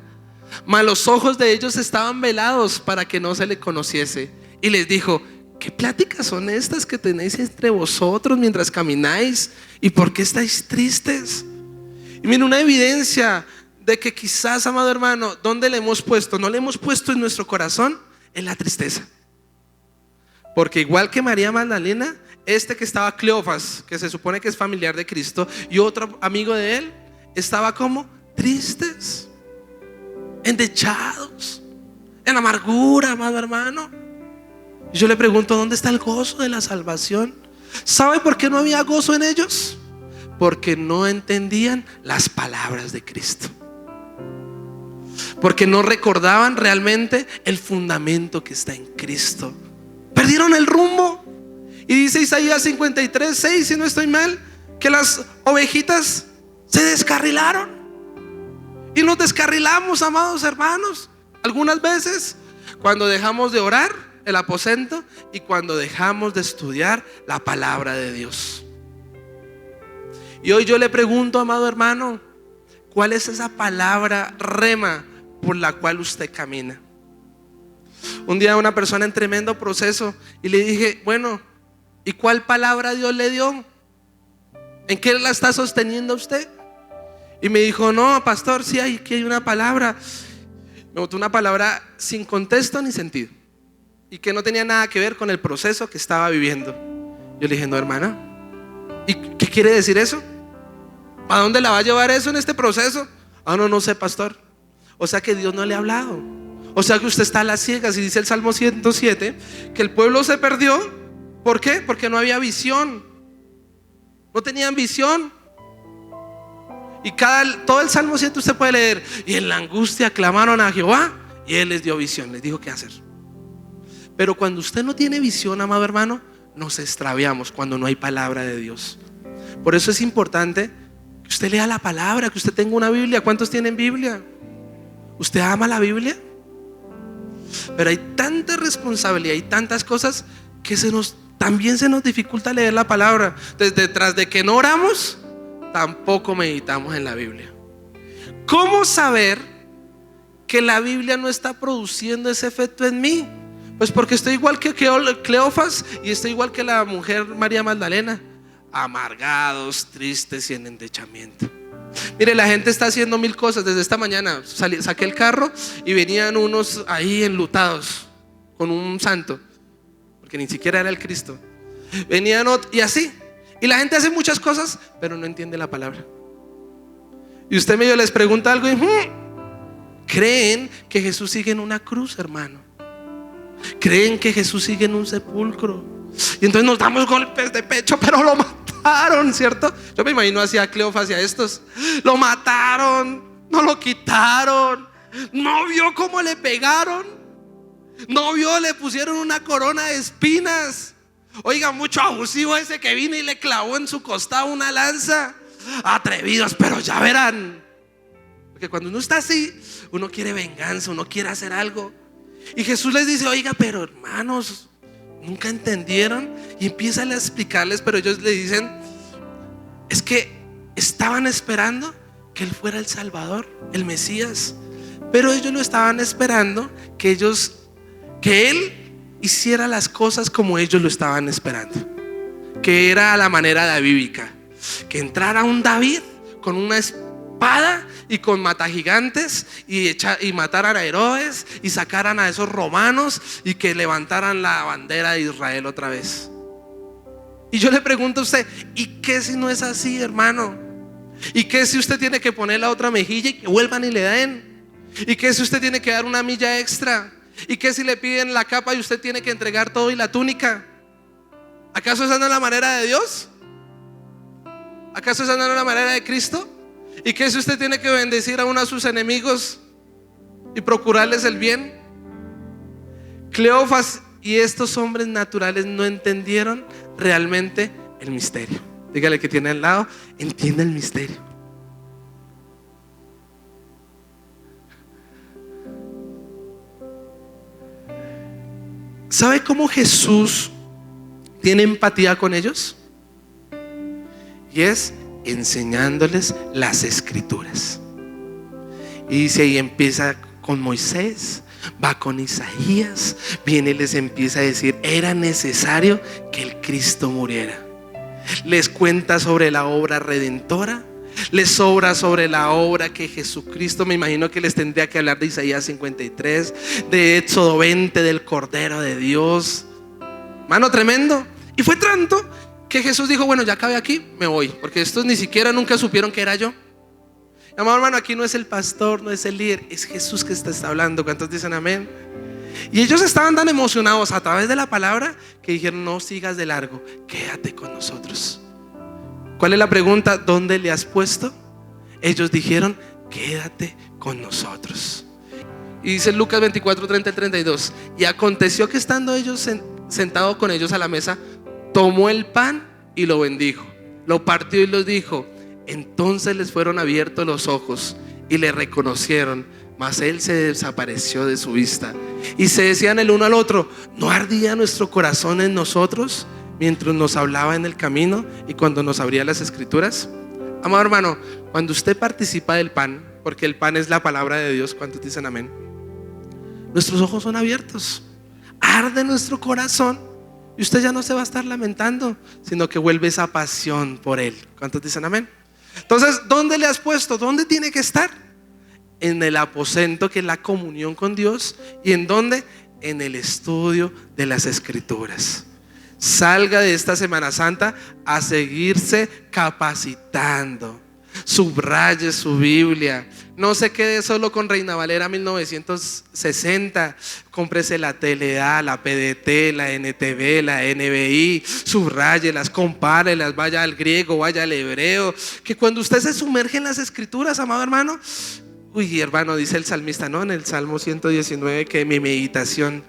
Mas los ojos de ellos estaban velados para que no se le conociese. Y les dijo: ¿qué pláticas son estas que tenéis entre vosotros mientras camináis? ¿Y por qué estáis tristes? Y miren, una evidencia de que quizás, amado hermano, ¿dónde le hemos puesto? No le hemos puesto en nuestro corazón, en la tristeza. Porque igual que María Magdalena, que estaba Cleofas, que se supone que es familiar de Cristo, y otro amigo de él, estaba como tristes, endechados, en amargura, amado hermano. Y yo le pregunto, ¿dónde está el gozo de la salvación? ¿Sabe por qué no había gozo en ellos? Porque no entendían las palabras de Cristo, porque no recordaban realmente el fundamento que está en Cristo. Perdieron el rumbo. Y dice Isaías 53:6, si no estoy mal, que las ovejitas se descarrilaron. Y nos descarrilamos, amados hermanos, algunas veces cuando dejamos de orar el aposento y cuando dejamos de estudiar la palabra de Dios. Y hoy yo le pregunto, amado hermano, ¿cuál es esa palabra rema por la cual usted camina? Un día una persona en tremendo proceso y le dije, bueno, ¿y cuál palabra Dios le dio? ¿En qué la está sosteniendo usted? Y me dijo, no, pastor, sí, aquí hay una palabra. Me botó una palabra sin contexto ni sentido y que no tenía nada que ver con el proceso que estaba viviendo. Yo le dije, no, hermana, ¿y qué quiere decir eso? ¿A dónde la va a llevar eso en este proceso? Ah, no sé, pastor. O sea que Dios no le ha hablado. O sea que usted está a las ciegas. Y dice el Salmo 107 que el pueblo se perdió. ¿Por qué? Porque no había visión. No tenían visión. Y todo el Salmo 7 usted puede leer. Y en la angustia clamaron a Jehová y Él les dio visión, les dijo qué hacer. Pero cuando usted no tiene visión, amado hermano, nos extraviamos cuando no hay palabra de Dios. Por eso es importante que usted lea la palabra, que usted tenga una Biblia. ¿Cuántos tienen Biblia? ¿Usted ama la Biblia? Pero hay tanta responsabilidad y tantas cosas que también se nos dificulta leer la palabra. Tras de que no oramos, tampoco meditamos en la Biblia. ¿Cómo saber que la Biblia no está produciendo ese efecto en mí? Pues porque estoy igual que Cleofas y estoy igual que la mujer María Magdalena, amargados, tristes y en endechamiento. Mire, la gente está haciendo mil cosas. Desde esta mañana saqué el carro y venían unos ahí enlutados con un santo, porque ni siquiera era el Cristo. Venían y así. Y la gente hace muchas cosas, pero no entiende la palabra. Y usted medio les pregunta algo y creen que Jesús sigue en una cruz, hermano. Creen que Jesús sigue en un sepulcro. Y entonces nos damos golpes de pecho, pero lo mataron, ¿cierto? Yo me imagino así a Cleofas y a estos. Lo mataron, no lo quitaron. No vio cómo le pegaron. No vio, le pusieron una corona de espinas. Oiga, mucho abusivo ese que vino y le clavó en su costado una lanza. Atrevidos, pero ya verán. Porque cuando uno está así, uno quiere venganza, uno quiere hacer algo. Y Jesús les dice, oiga, pero hermanos, ¿nunca entendieron? Y empieza a explicarles, pero ellos le dicen, es que estaban esperando que Él fuera el Salvador, el Mesías. Pero ellos lo estaban esperando que Él hiciera las cosas como ellos lo estaban esperando, que era a la manera davídica, que entrara un David con una espada y con matagigantes y mataran a Herodes y sacaran a esos romanos y que levantaran la bandera de Israel otra vez. Y yo le pregunto a usted, ¿y qué si no es así, hermano? ¿Y qué si usted tiene que poner la otra mejilla y que vuelvan y le den? ¿Y qué si usted tiene que dar una milla extra? ¿Y qué si le piden la capa y usted tiene que entregar todo y la túnica? ¿Acaso esa no es la manera de Dios? ¿Acaso esa no es la manera de Cristo? ¿Y qué si usted tiene que bendecir a uno de sus enemigos y procurarles el bien? Cleofas y estos hombres naturales no entendieron realmente el misterio. Dígale que tiene al lado, entiende el misterio. ¿Sabe cómo Jesús tiene empatía con ellos? Y es enseñándoles las escrituras. Y dice, y empieza con Moisés, va con Isaías, viene y les empieza a decir, era necesario que el Cristo muriera. Les cuenta sobre la obra redentora Les sobra sobre la obra que Jesucristo, me imagino que les tendría que hablar de Isaías 53, de Éxodo 20, del Cordero de Dios. Mano, tremendo. Y fue tanto que Jesús dijo, bueno, ya acabé aquí, me voy, porque estos ni siquiera nunca supieron que era yo. Amado hermano, aquí no es el pastor, no es el líder, es Jesús que está hablando. ¿Cuántos dicen amén? Y ellos estaban tan emocionados a través de la palabra que dijeron, no sigas de largo, quédate con nosotros. ¿Cuál es la pregunta? ¿Dónde le has puesto? Ellos dijeron, quédate con nosotros. Y dice Lucas 24, 30 y 32. Y aconteció que estando ellos sentados con ellos a la mesa, tomó el pan y lo bendijo, lo partió y los dijo. Entonces les fueron abiertos los ojos y le reconocieron, mas él se desapareció de su vista. Y se decían el uno al otro, ¿no ardía nuestro corazón en nosotros mientras nos hablaba en el camino y cuando nos abría las escrituras? Amado hermano, cuando usted participa del pan, porque el pan es la palabra de Dios, ¿cuántos dicen amén? Nuestros ojos son abiertos, arde nuestro corazón y usted ya no se va a estar lamentando, sino que vuelve esa pasión por él. ¿Cuántos dicen amén? Entonces, ¿dónde le has puesto? ¿Dónde tiene que estar? En el aposento, que es la comunión con Dios. ¿Y en dónde? En el estudio de las escrituras. Salga de esta Semana Santa a seguirse capacitando. Subraye su Biblia. No se quede solo con Reina Valera 1960. Cómprese la TLA, la PDT, la NTV, la NBI. Subráyelas, compárelas, vaya al griego, vaya al hebreo. Que cuando usted se sumerge en las escrituras, amado hermano, uy, hermano, dice el salmista, ¿no? En el Salmo 119, que mi meditación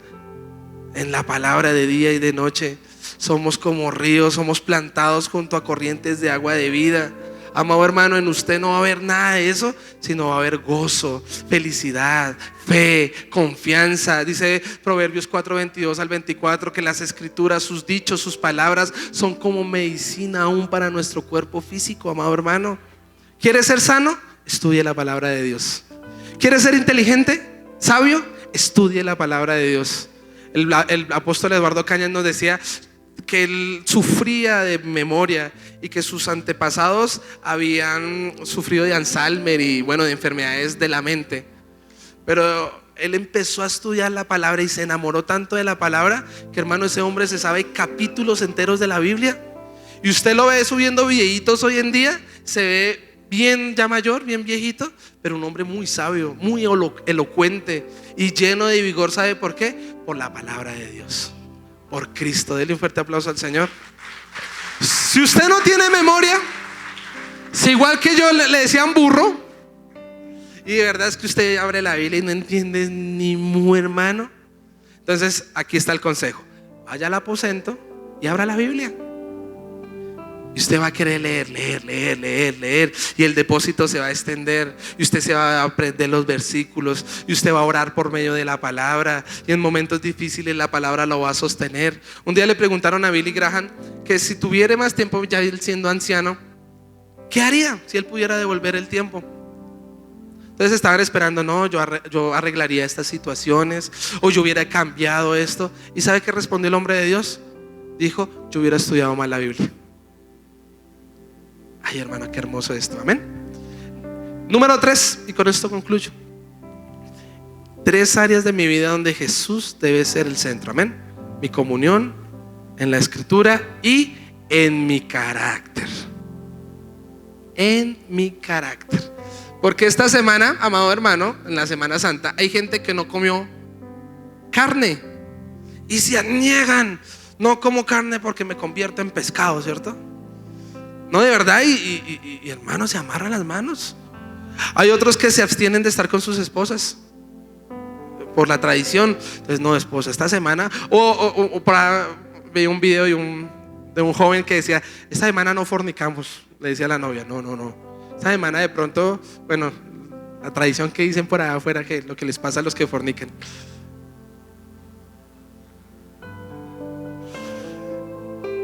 en la palabra de día y de noche. Somos como ríos, somos plantados junto a corrientes de agua de vida. Amado hermano, en usted no va a haber nada de eso, sino va a haber gozo, felicidad, fe, confianza. Dice Proverbios 4, 22 al 24, que las escrituras, sus dichos, sus palabras son como medicina aún para nuestro cuerpo físico. Amado hermano, ¿quiere ser sano? Estudie la palabra de Dios. ¿Quiere ser inteligente? ¿Sabio? Estudie la palabra de Dios. El apóstol Eduardo Cañas nos decía que él sufría de memoria y que sus antepasados habían sufrido de Alzheimer y bueno, de enfermedades de la mente. Pero él empezó a estudiar la palabra y se enamoró tanto de la palabra que, hermano, ese hombre se sabe capítulos enteros de la Biblia. Y usted lo ve subiendo videitos hoy en día, se ve bien ya mayor, bien viejito, pero un hombre muy sabio, muy elocuente y lleno de vigor. ¿Sabe por qué? Por la palabra de Dios, por Cristo. Dele un fuerte aplauso al Señor. Si usted no tiene memoria, si igual que yo le decían burro, y de verdad es que usted abre la Biblia y no entiende ni mu, hermano, entonces aquí está el consejo: vaya al aposento y abra la Biblia. Y usted va a querer leer, y el depósito se va a extender, y usted se va a aprender los versículos, y usted va a orar por medio de la palabra, y en momentos difíciles la palabra lo va a sostener. Un día le preguntaron a Billy Graham que si tuviera más tiempo, ya él siendo anciano, ¿qué haría si él pudiera devolver el tiempo? Entonces estaban esperando, no, yo arreglaría estas situaciones, o yo hubiera cambiado esto. ¿Y sabe qué respondió el hombre de Dios? Dijo, yo hubiera estudiado más la Biblia. Ay, hermano, qué hermoso esto, amén. Número 3, y con esto concluyo. 3 áreas de mi vida donde Jesús debe ser el centro, amén. Mi comunión, en la escritura y en mi carácter. En mi carácter. Porque esta semana, amado hermano, en la Semana Santa, hay gente que no comió carne y se niegan. No como carne porque me convierto en pescado, ¿cierto? No, de verdad, y hermano, se amarran las manos. Hay otros que se abstienen de estar con sus esposas por la tradición. Entonces, no, esposa, esta semana. Vi un video de un joven que decía, esta semana no fornicamos. Le decía a la novia, no. Esta semana de pronto, bueno, la tradición que dicen por allá afuera, que lo que les pasa a los que fornican.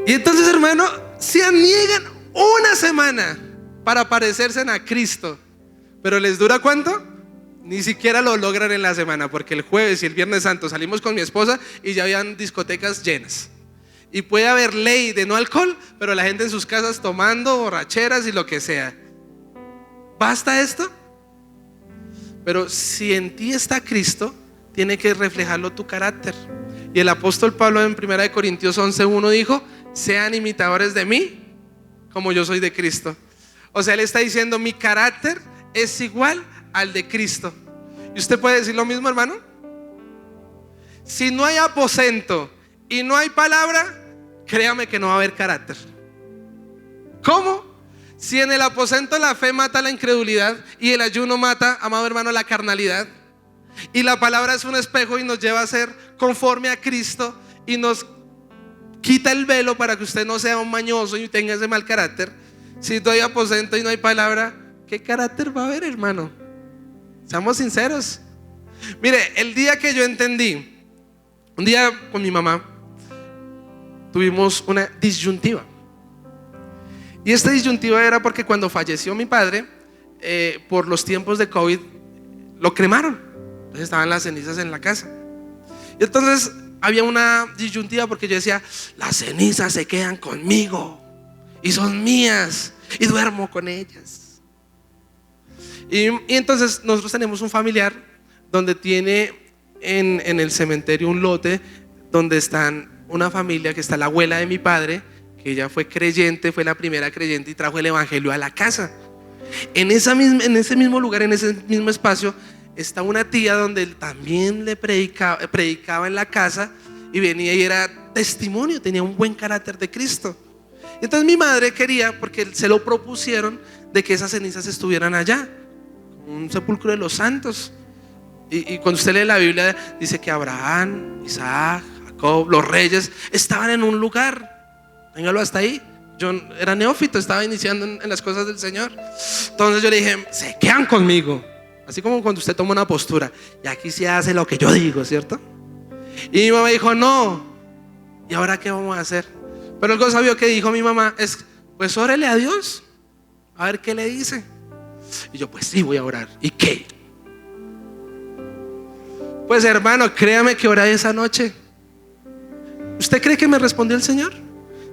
Y entonces, hermano, se niegan una semana para parecerse a Cristo, pero ¿les dura cuánto? Ni siquiera lo logran en la semana, porque el jueves y el viernes santo salimos con mi esposa y ya habían discotecas llenas. Y puede haber ley de no alcohol, pero la gente en sus casas tomando borracheras y lo que sea. ¿Basta esto? Pero si en ti está Cristo, tiene que reflejarlo tu carácter. Y el apóstol Pablo en 1 Corintios 11:1 dijo: sean imitadores de mí como yo soy de Cristo. O sea, él está diciendo: mi carácter es igual al de Cristo. ¿Y usted puede decir lo mismo, hermano? Si no hay aposento y no hay palabra, créame que no va a haber carácter. ¿Cómo? Si en el aposento la fe mata la incredulidad y el ayuno mata, amado hermano, la carnalidad, y la palabra es un espejo y nos lleva a ser conforme a Cristo y nos quita el velo para que usted no sea un mañoso y tenga ese mal carácter. Si no hay aposento y no hay palabra, ¿qué carácter va a haber, hermano? Seamos sinceros. Mire, el día que yo entendí, un día con mi mamá tuvimos una disyuntiva. Y esta disyuntiva era porque cuando falleció mi padre, por los tiempos de COVID, lo cremaron. Entonces estaban las cenizas en la casa. Y entonces había una disyuntiva porque yo decía: las cenizas se quedan conmigo y son mías y duermo con ellas. Y entonces nosotros tenemos un familiar donde tiene en el cementerio un lote donde están una familia, que está la abuela de mi padre, que ella fue creyente, fue la primera creyente y trajo el evangelio a la casa. En ese mismo lugar, en ese mismo espacio, está una tía donde él también le predicaba en la casa y venía y era testimonio, tenía un buen carácter de Cristo. Entonces mi madre quería, porque se lo propusieron, de que esas cenizas estuvieran allá, un sepulcro de los santos. Y cuando usted lee la Biblia, dice que Abraham, Isaac, Jacob, los reyes estaban en un lugar. Véngalo hasta ahí. Yo era neófito, estaba iniciando en las cosas del Señor. Entonces yo le dije: se quedan conmigo. Así como cuando usted toma una postura, y aquí se hace lo que yo digo, ¿cierto? Y mi mamá dijo: no. ¿Y ahora qué vamos a hacer? Pero algo sabio que dijo mi mamá es: pues órele a Dios, a ver qué le dice. Y yo: pues sí, voy a orar. ¿Y qué? Pues hermano, créame que oré esa noche. ¿Usted cree que me respondió el Señor?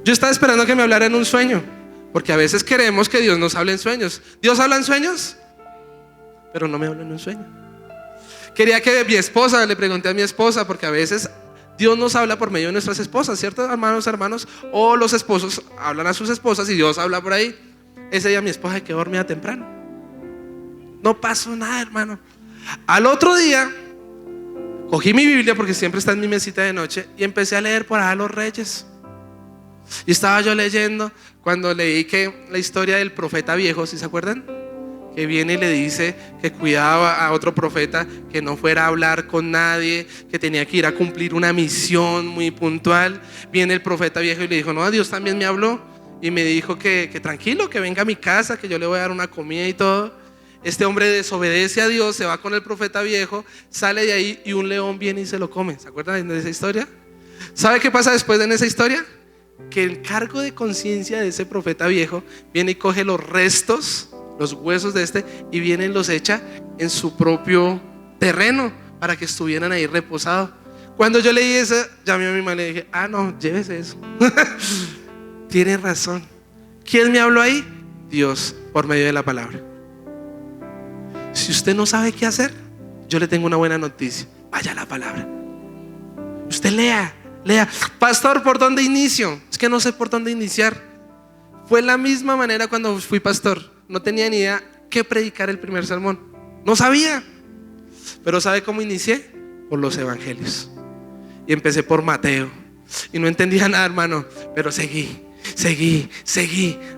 Yo estaba esperando que me hablara en un sueño, porque a veces queremos que Dios nos hable en sueños. ¿Dios habla en sueños? Pero no me habla en un sueño. Quería que mi esposa, le pregunté a mi esposa, porque a veces Dios nos habla por medio de nuestras esposas, ¿cierto, hermanos? O los esposos hablan a sus esposas y Dios habla por ahí. Ese día mi esposa quedó dormida temprano. No pasó nada, hermano. Al otro día cogí mi Biblia, porque siempre está en mi mesita de noche, y empecé a leer por allá los Reyes. Y estaba yo leyendo cuando leí que la historia del profeta viejo, ¿sí se acuerdan? Que viene y le dice que cuidaba a otro profeta, que no fuera a hablar con nadie, que tenía que ir a cumplir una misión muy puntual. Viene el profeta viejo y le dijo: no, Dios también me habló y me dijo que tranquilo, que venga a mi casa, que yo le voy a dar una comida y todo. Este hombre desobedece a Dios, se va con el profeta viejo, sale de ahí y un león viene y se lo come. ¿Se acuerdan de esa historia? ¿Sabe qué pasa después de esa historia? Que el cargo de conciencia de ese profeta viejo viene y coge los restos, los huesos de este, y viene y los echa en su propio terreno para que estuvieran ahí reposados. Cuando yo leí eso, llamé a mi mamá y le dije: ah, no, llévese eso. Tiene razón. ¿Quién me habló ahí? Dios, por medio de la palabra. Si usted no sabe qué hacer, yo le tengo una buena noticia: vaya a la palabra. Usted lea. Pastor, ¿por dónde inicio? Es que no sé por dónde iniciar. Fue la misma manera cuando fui pastor. No tenía ni idea qué predicar el primer sermón. No sabía. Pero ¿sabe cómo inicié? Por los evangelios. Y empecé por Mateo. Y no entendía nada, hermano, pero seguí,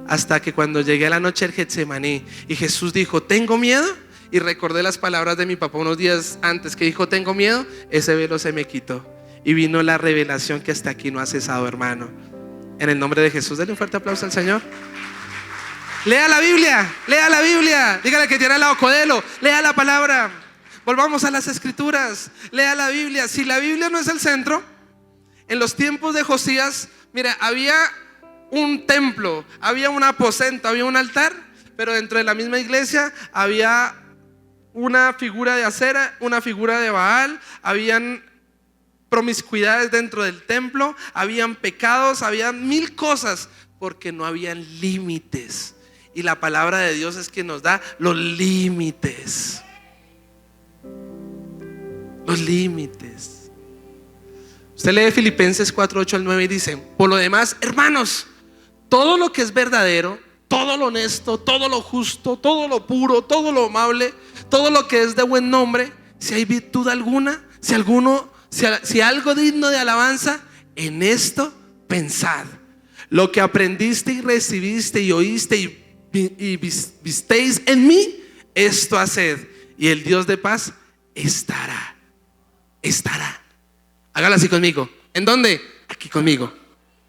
hasta que cuando llegué a la noche del Getsemaní y Jesús dijo: tengo miedo, y recordé las palabras de mi papá unos días antes que dijo: tengo miedo, ese velo se me quitó y vino la revelación que hasta aquí no ha cesado, hermano. En el nombre de Jesús, denle un fuerte aplauso al Señor. Lea la Biblia, dígale que tiene al lado: Codelo, lea la palabra. Volvamos a las escrituras, lea la Biblia. Si la Biblia no es el centro, en los tiempos de Josías, mira, había un templo, había un aposento, había un altar, pero dentro de la misma iglesia había una figura de Acera, una figura de Baal, habían promiscuidades dentro del templo, habían pecados, habían mil cosas, porque no habían límites. Y la palabra de Dios es que nos da los límites. Los límites. Usted lee Filipenses 4, 8 al 9 y dice: por lo demás, hermanos, todo lo que es verdadero, todo lo honesto, todo lo justo, todo lo puro, todo lo amable, todo lo que es de buen nombre, si hay virtud alguna, si algo digno de alabanza, en esto pensad. Lo que aprendiste y recibiste y oíste y visteis en mí, esto haced, y el Dios de paz estará. Hágalo así conmigo. ¿En dónde? Aquí conmigo.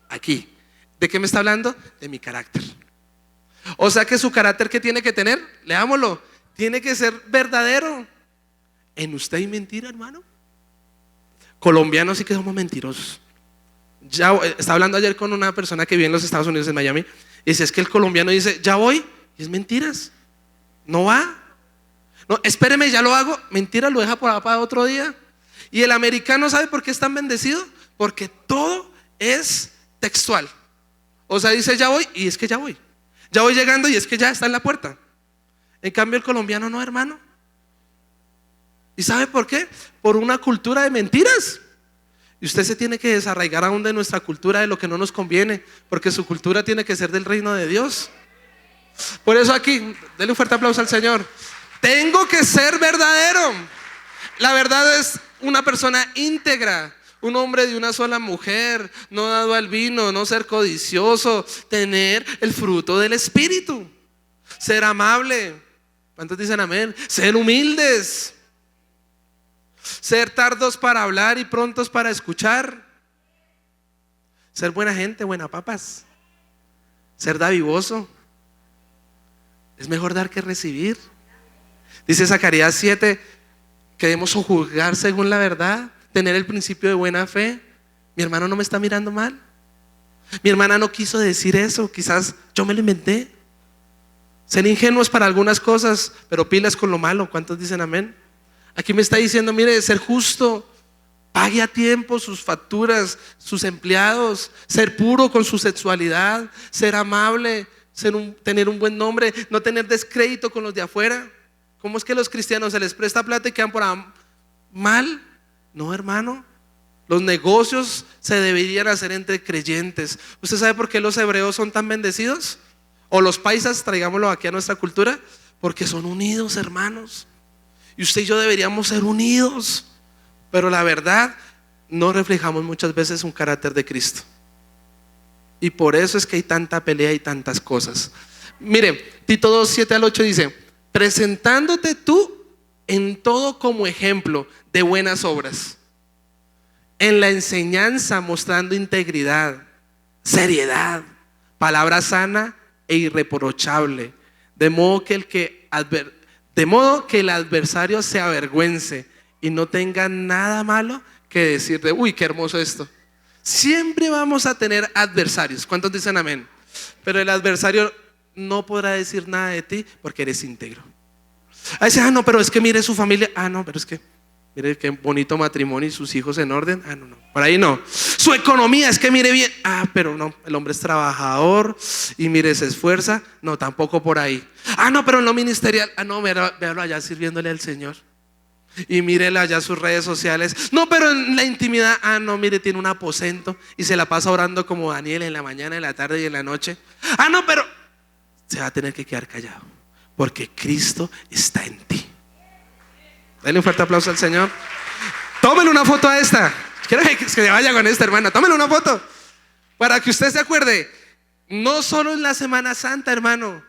Aquí. ¿De qué me está hablando? De mi carácter. O sea que su carácter, ¿qué tiene que tener? Leámoslo. Tiene que ser verdadero. ¿En usted hay mentira, hermano? Colombianos sí que somos mentirosos. Ya estaba hablando ayer con una persona que vive en los Estados Unidos, en Miami, y dice: es que el colombiano dice, ya voy, y es mentiras. No va. No, espéreme, ya lo hago. Mentira, lo deja para otro día. Y el americano, ¿sabe por qué es tan bendecido? Porque todo es textual. O sea, dice ya voy, y es que ya voy. Ya voy llegando, y es que ya está en la puerta. En cambio el colombiano no, hermano. ¿Y sabe por qué? Por una cultura de mentiras. Y usted se tiene que desarraigar aún de nuestra cultura, de lo que no nos conviene, porque su cultura tiene que ser del reino de Dios. Por eso aquí, denle un fuerte aplauso al Señor. Tengo que ser verdadero. La verdad es una persona íntegra, un hombre de una sola mujer, no dado al vino, no ser codicioso, tener el fruto del Espíritu, ser amable. ¿Cuántos dicen amén? Ser humildes, ser tardos para hablar y prontos para escuchar, ser buena gente, buena papas, ser dadivoso. Es mejor dar que recibir. Dice Zacarías 7 que debemos juzgar según la verdad, tener el principio de buena fe. Mi hermano no me está mirando mal. Mi hermana no quiso decir eso, quizás yo me lo inventé. Ser ingenuos para algunas cosas, pero pilas con lo malo. ¿Cuántos dicen amén? Aquí me está diciendo, mire, ser justo, pague a tiempo sus facturas, sus empleados, ser puro con su sexualidad, ser amable, tener un buen nombre, no tener descrédito con los de afuera. ¿Cómo es que los cristianos se les presta plata y quedan por mal? No, hermano. Los negocios se deberían hacer entre creyentes. ¿Usted sabe por qué los hebreos son tan bendecidos? O los paisas, traigámoslo aquí a nuestra cultura, porque son unidos, hermanos. Y usted y yo deberíamos ser unidos. Pero la verdad, no reflejamos muchas veces un carácter de Cristo. Y por eso es que hay tanta pelea y tantas cosas. Mire, Tito 2, 7 al 8 dice: presentándote tú en todo como ejemplo de buenas obras, en la enseñanza mostrando integridad, seriedad, palabra sana e irreprochable, de modo que el adversario se avergüence y no tenga nada malo que decir de uy, qué hermoso esto. Siempre vamos a tener adversarios. ¿Cuántos dicen amén? Pero el adversario no podrá decir nada de ti porque eres íntegro. A veces, no, pero es que mire su familia. No, pero es que mire qué bonito matrimonio y sus hijos en orden. No, por ahí no. Su economía, es que mire bien. Pero no, el hombre es trabajador y mire, se esfuerza. No, tampoco por ahí. No, pero en lo ministerial. No, véalo allá sirviéndole al Señor. Y mírela allá sus redes sociales. No, pero en la intimidad. No, mire, tiene un aposento y se la pasa orando como Daniel en la mañana, en la tarde y en la noche. No, pero se va a tener que quedar callado porque Cristo está en ti. Dale un fuerte aplauso al Señor. Tómele una foto a esta. Quiero que se vaya con esta hermana. Tómele una foto para que usted se acuerde. No solo en la Semana Santa, hermano.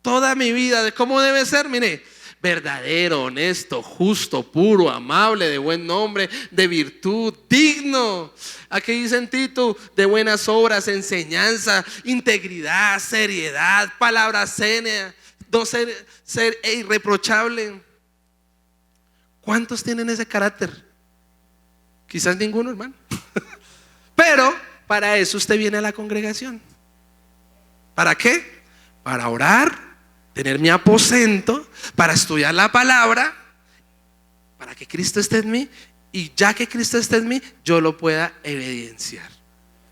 Toda mi vida de cómo debe ser. Mire, verdadero, honesto, justo, puro, amable, de buen nombre, de virtud, digno. Aquí dice en Tito, de buenas obras, enseñanza, integridad, seriedad, palabra sena, no ser irreprochable. ¿Cuántos tienen ese carácter? Quizás ninguno, hermano. Pero para eso usted viene a la congregación. ¿Para qué? Para orar, tener mi aposento, para estudiar la palabra, para que Cristo esté en mí, y ya que Cristo esté en mí, yo lo pueda evidenciar.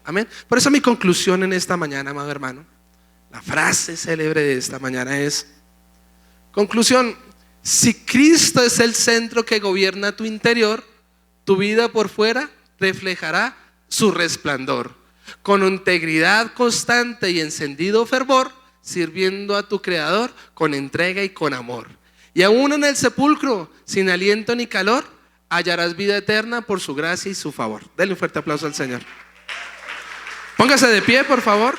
Amén. Por eso mi conclusión en esta mañana, amado hermano, La frase célebre de esta mañana es: conclusión, si Cristo es el centro que gobierna tu interior, tu vida por fuera reflejará su resplandor, con integridad constante y encendido fervor, sirviendo a tu Creador con entrega y con amor. Y aún en el sepulcro, sin aliento ni calor, hallarás vida eterna por su gracia y su favor. Denle un fuerte aplauso al Señor. Póngase de pie, por favor.